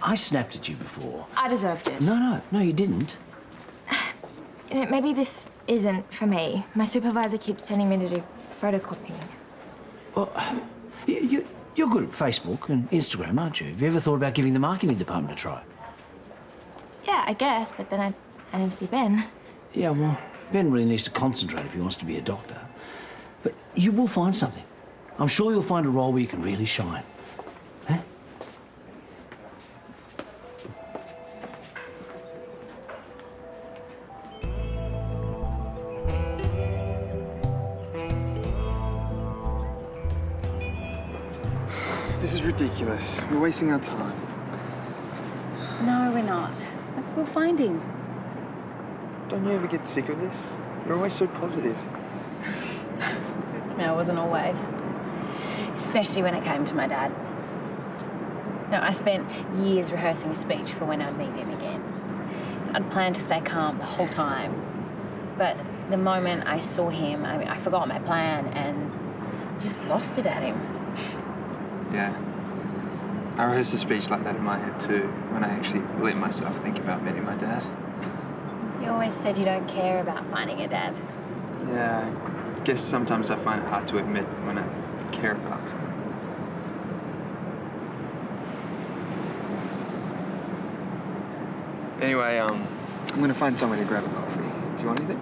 I snapped at you before. I deserved it. No, you didn't. You know, maybe this isn't for me. My supervisor keeps telling me to do photocopying. Well, you're good at Facebook and Instagram, aren't you? Have you ever thought about giving the marketing department a try? Yeah, I guess, but then I didn't see Ben. Yeah, well, Ben really needs to concentrate if he wants to be a doctor. But you will find something. I'm sure you'll find a role where you can really shine. Huh? This is ridiculous. We're wasting our time. No, we're not. We'll find him. Don't you ever get sick of this? You're always so positive. No, it wasn't always. Especially when it came to my dad. No, I spent years rehearsing a speech for when I'd meet him again. I'd planned to stay calm the whole time. But the moment I saw him, I forgot my plan and just lost it at him. Yeah. I rehearsed a speech like that in my head too, when I actually let myself think about meeting my dad. always said you don't care about finding a dad. Yeah, I guess sometimes I find it hard to admit when I care about something. Anyway, I'm gonna find somewhere to grab a coffee. Do you want anything?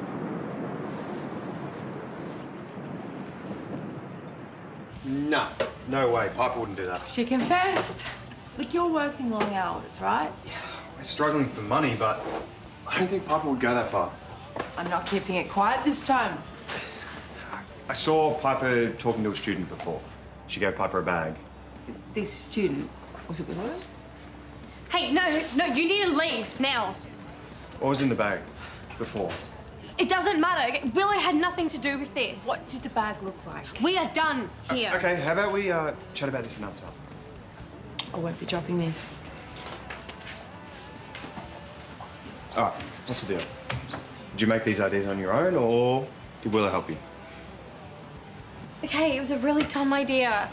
No, no way. Piper wouldn't do that. She confessed. Look, you're working long hours, right? We're struggling for money, but I don't think Piper would go that far. I'm not keeping it quiet this time. I saw Piper talking to a student before. She gave Piper a bag. This student, was it Willow? Hey, no, you need to leave now. What was in the bag before? It doesn't matter. Willow had nothing to do with this. What did the bag look like? We are done here. Okay, how about we chat about this another time? I won't be dropping this. All right, what's the deal? Did you make these ideas on your own, or did Willow help you? Okay, it was a really dumb idea.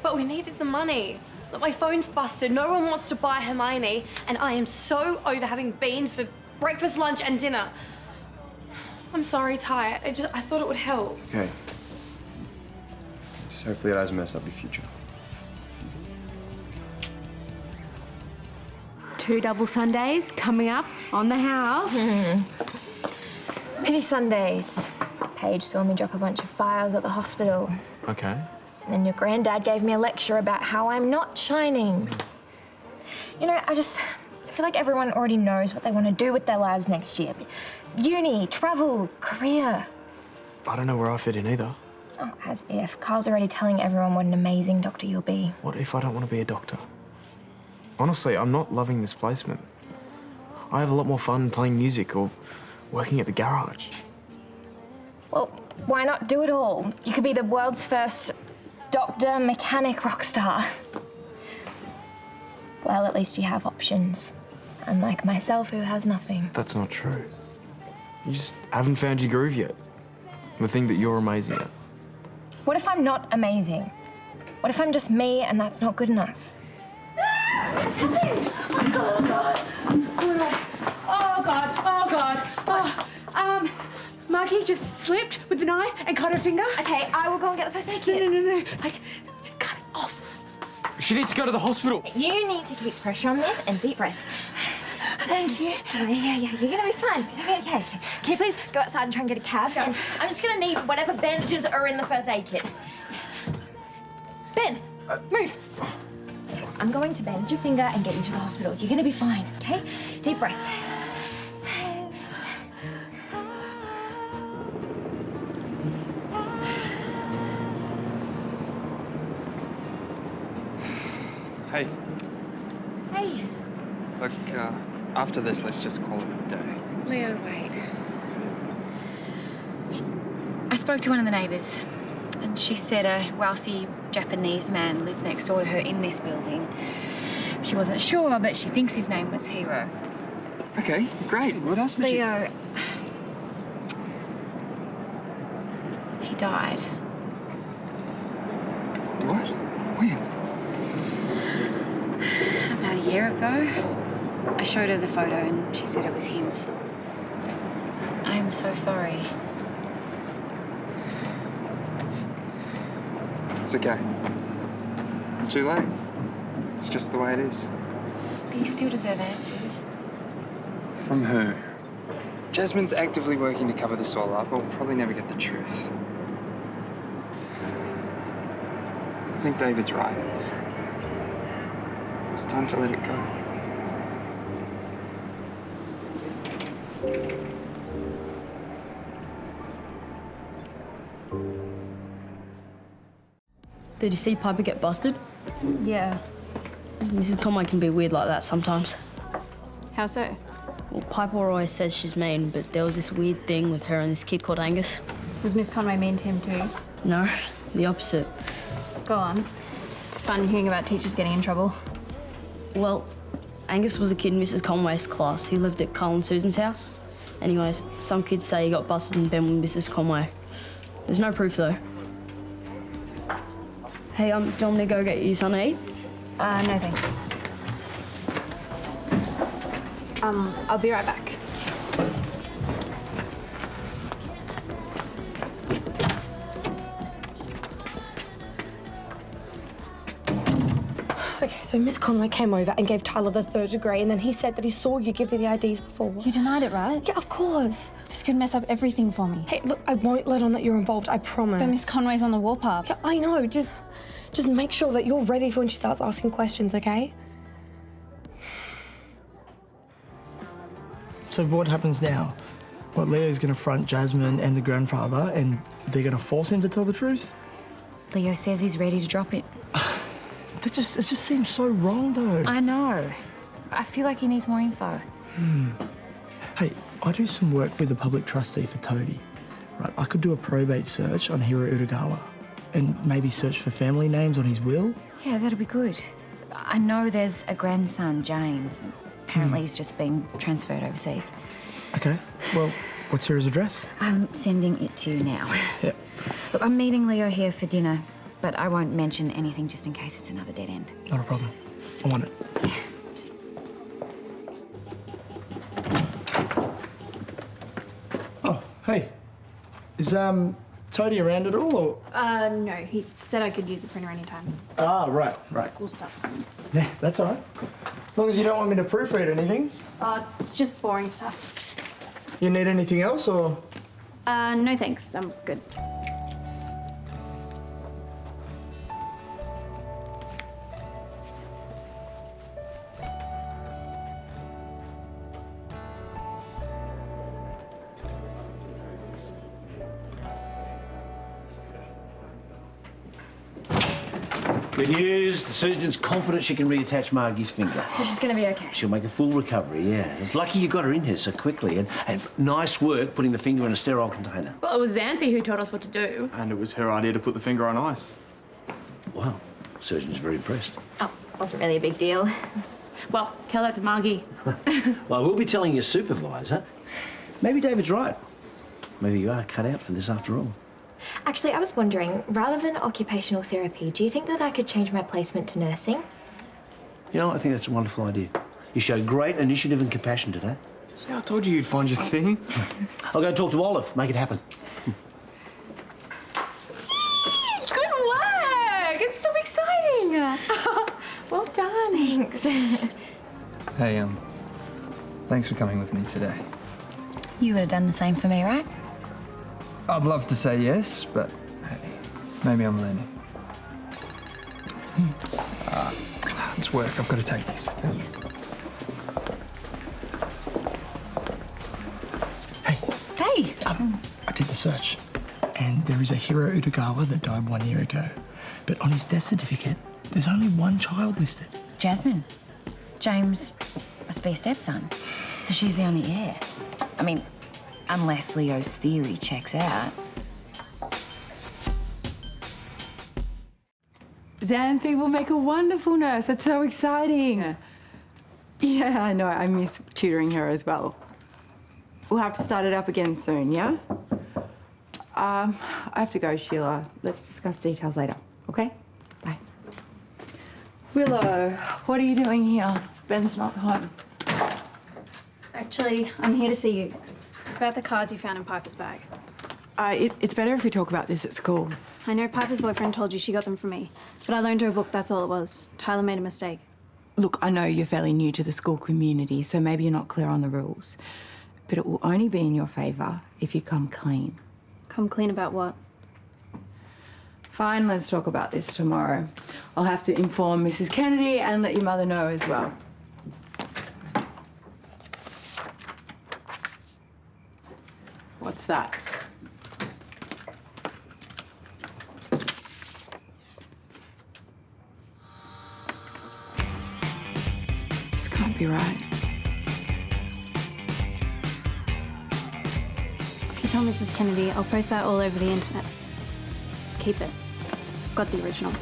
But we needed the money. Look, my phone's busted. No one wants to buy Hermione, and I am so over having beans for breakfast, lunch, and dinner. I'm sorry, Ty. I thought it would help. Okay. Just hopefully it hasn't messed up your future. 2 double Sundays coming up on the house. Pity Sundays. Paige saw me drop a bunch of files at the hospital. Okay. And then your granddad gave me a lecture about how I'm not shining. You know, I feel like everyone already knows what they want to do with their lives next year. Uni, travel, career. I don't know where I fit in either. Oh, as if. Karl's already telling everyone what an amazing doctor you'll be. What if I don't want to be a doctor? Honestly, I'm not loving this placement. I have a lot more fun playing music or working at the garage. Well, why not do it all? You could be the world's first doctor, mechanic, rock star. Well, at least you have options. Unlike myself, who has nothing. That's not true. You just haven't found your groove yet. The thing that you're amazing at. What if I'm not amazing? What if I'm just me and that's not good enough? What's happened? Oh, God, oh, God. Oh, God. Oh, God. Marky just slipped with the knife and cut her finger. Okay, I will go and get the first aid kit. No. Like, cut it off. She needs to go to the hospital. You need to keep pressure on this and deep breaths. Thank you. Yeah, you're gonna be fine. It's gonna be okay. Can you please go outside and try and get a cab? I'm just gonna need whatever bandages are in the first aid kit. Ben, move. I'm going to bandage your finger and get you to the hospital. You're gonna be fine, okay? Deep breaths. Hey, Hey. look, after this, let's just call it a day. Leo, wait. I spoke to one of the neighbours, and she said a wealthy Japanese man lived next door to her in this building. She wasn't sure, but she thinks his name was Hero. Okay, great. What else did Leo, he died. What? When? About a year ago. I showed her the photo and she said it was him. I am so sorry. It's okay. Too late. It's just the way it is. But you still deserve answers. From who? Jasmine's actively working to cover this all up. We'll probably never get the truth. I think David's right. It's time to let it go. Did you see Piper get busted? Yeah. Mrs. Conway can be weird like that sometimes. How so? Well, Piper always says she's mean, but there was this weird thing with her and this kid called Angus. Was Miss Conway mean to him too? No, the opposite. Go on. It's fun hearing about teachers getting in trouble. Well, Angus was a kid in Mrs. Conway's class. He lived at Carl and Susan's house. Anyways, some kids say he got busted in bed with Mrs. Conway. There's no proof, though. Hey, do you want me to go get you something to eat? No thanks. I'll be right back. So Miss Conway came over and gave Tyler the 3rd degree, and then he said that he saw you give me the IDs before. You denied it, right? Yeah, of course. This could mess up everything for me. Hey, look, I won't let on that you're involved, I promise. But Miss Conway's on the warpath. Yeah, I know. Just make sure that you're ready for when she starts asking questions, okay? So what happens now? What, Leo's gonna front Jasmine and the grandfather, and they're gonna force him to tell the truth? Leo says he's ready to drop it. It just seems so wrong, though. I know. I feel like he needs more info. Hey, I do some work with the public trustee for Toadie. Right, I could do a probate search on Hiro Utagawa and maybe search for family names on his will. Yeah, that'll be good. I know there's a grandson, James. Apparently he's just been transferred overseas. Okay, well, what's Hiro's address? I'm sending it to you now. Yeah. Look, I'm meeting Leo here for dinner, but I won't mention anything just in case it's another dead end. Not a problem. I want it. Oh, hey. Is Toadie around at all, or? No, he said I could use the printer anytime. Ah, right. School stuff. Yeah, that's all right. As long as you don't want me to proofread anything. It's just boring stuff. You need anything else, or? No thanks, I'm good. Good news. The surgeon's confident she can reattach Margie's finger. So she's going to be okay? She'll make a full recovery, yeah. It's lucky you got her in here so quickly. And nice work putting the finger in a sterile container. Well, it was Xanthi who told us what to do. And it was her idea to put the finger on ice. Wow. Surgeon's very impressed. Oh, wasn't really a big deal. Well, tell that to Margie. Well, I will be telling your supervisor. Maybe David's right. Maybe you are cut out for this after all. Actually, I was wondering, rather than occupational therapy, do you think that I could change my placement to nursing? You know, I think that's a wonderful idea. You showed great initiative and compassion today. See, I told you you'd find your thing. I'll go talk to Olive. Make it happen. Good work! It's so exciting! Well done. Thanks. Hey, thanks for coming with me today. You would have done the same for me, right? I'd love to say yes, but hey, maybe I'm learning. It's work. I've got to take this. Hey! I did the search, and there is a Hiro Utagawa that died 1 year ago. But on his death certificate, there's only one child listed. Jasmine. James must be a stepson. So she's the only heir. I mean, unless Leo's theory checks out. Xanthi will make a wonderful nurse. That's so exciting. Yeah, I know. I miss tutoring her as well. We'll have to start it up again soon, yeah? I have to go, Sheila. Let's discuss details later, okay? Bye. Willow, what are you doing here? Ben's not home. Actually, I'm here to see you. It's about the cards you found in Piper's bag. It's better if we talk about this at school. I know Piper's boyfriend told you she got them from me, but I loaned her a book, that's all it was. Tyler made a mistake. Look, I know you're fairly new to the school community, so maybe you're not clear on the rules. But it will only be in your favour if you come clean. Come clean about what? Fine, let's talk about this tomorrow. I'll have to inform Mrs. Kennedy and let your mother know as well. What's that? This can't be right. If you tell Mrs. Kennedy, I'll post that all over the internet. Keep it. I've got the original.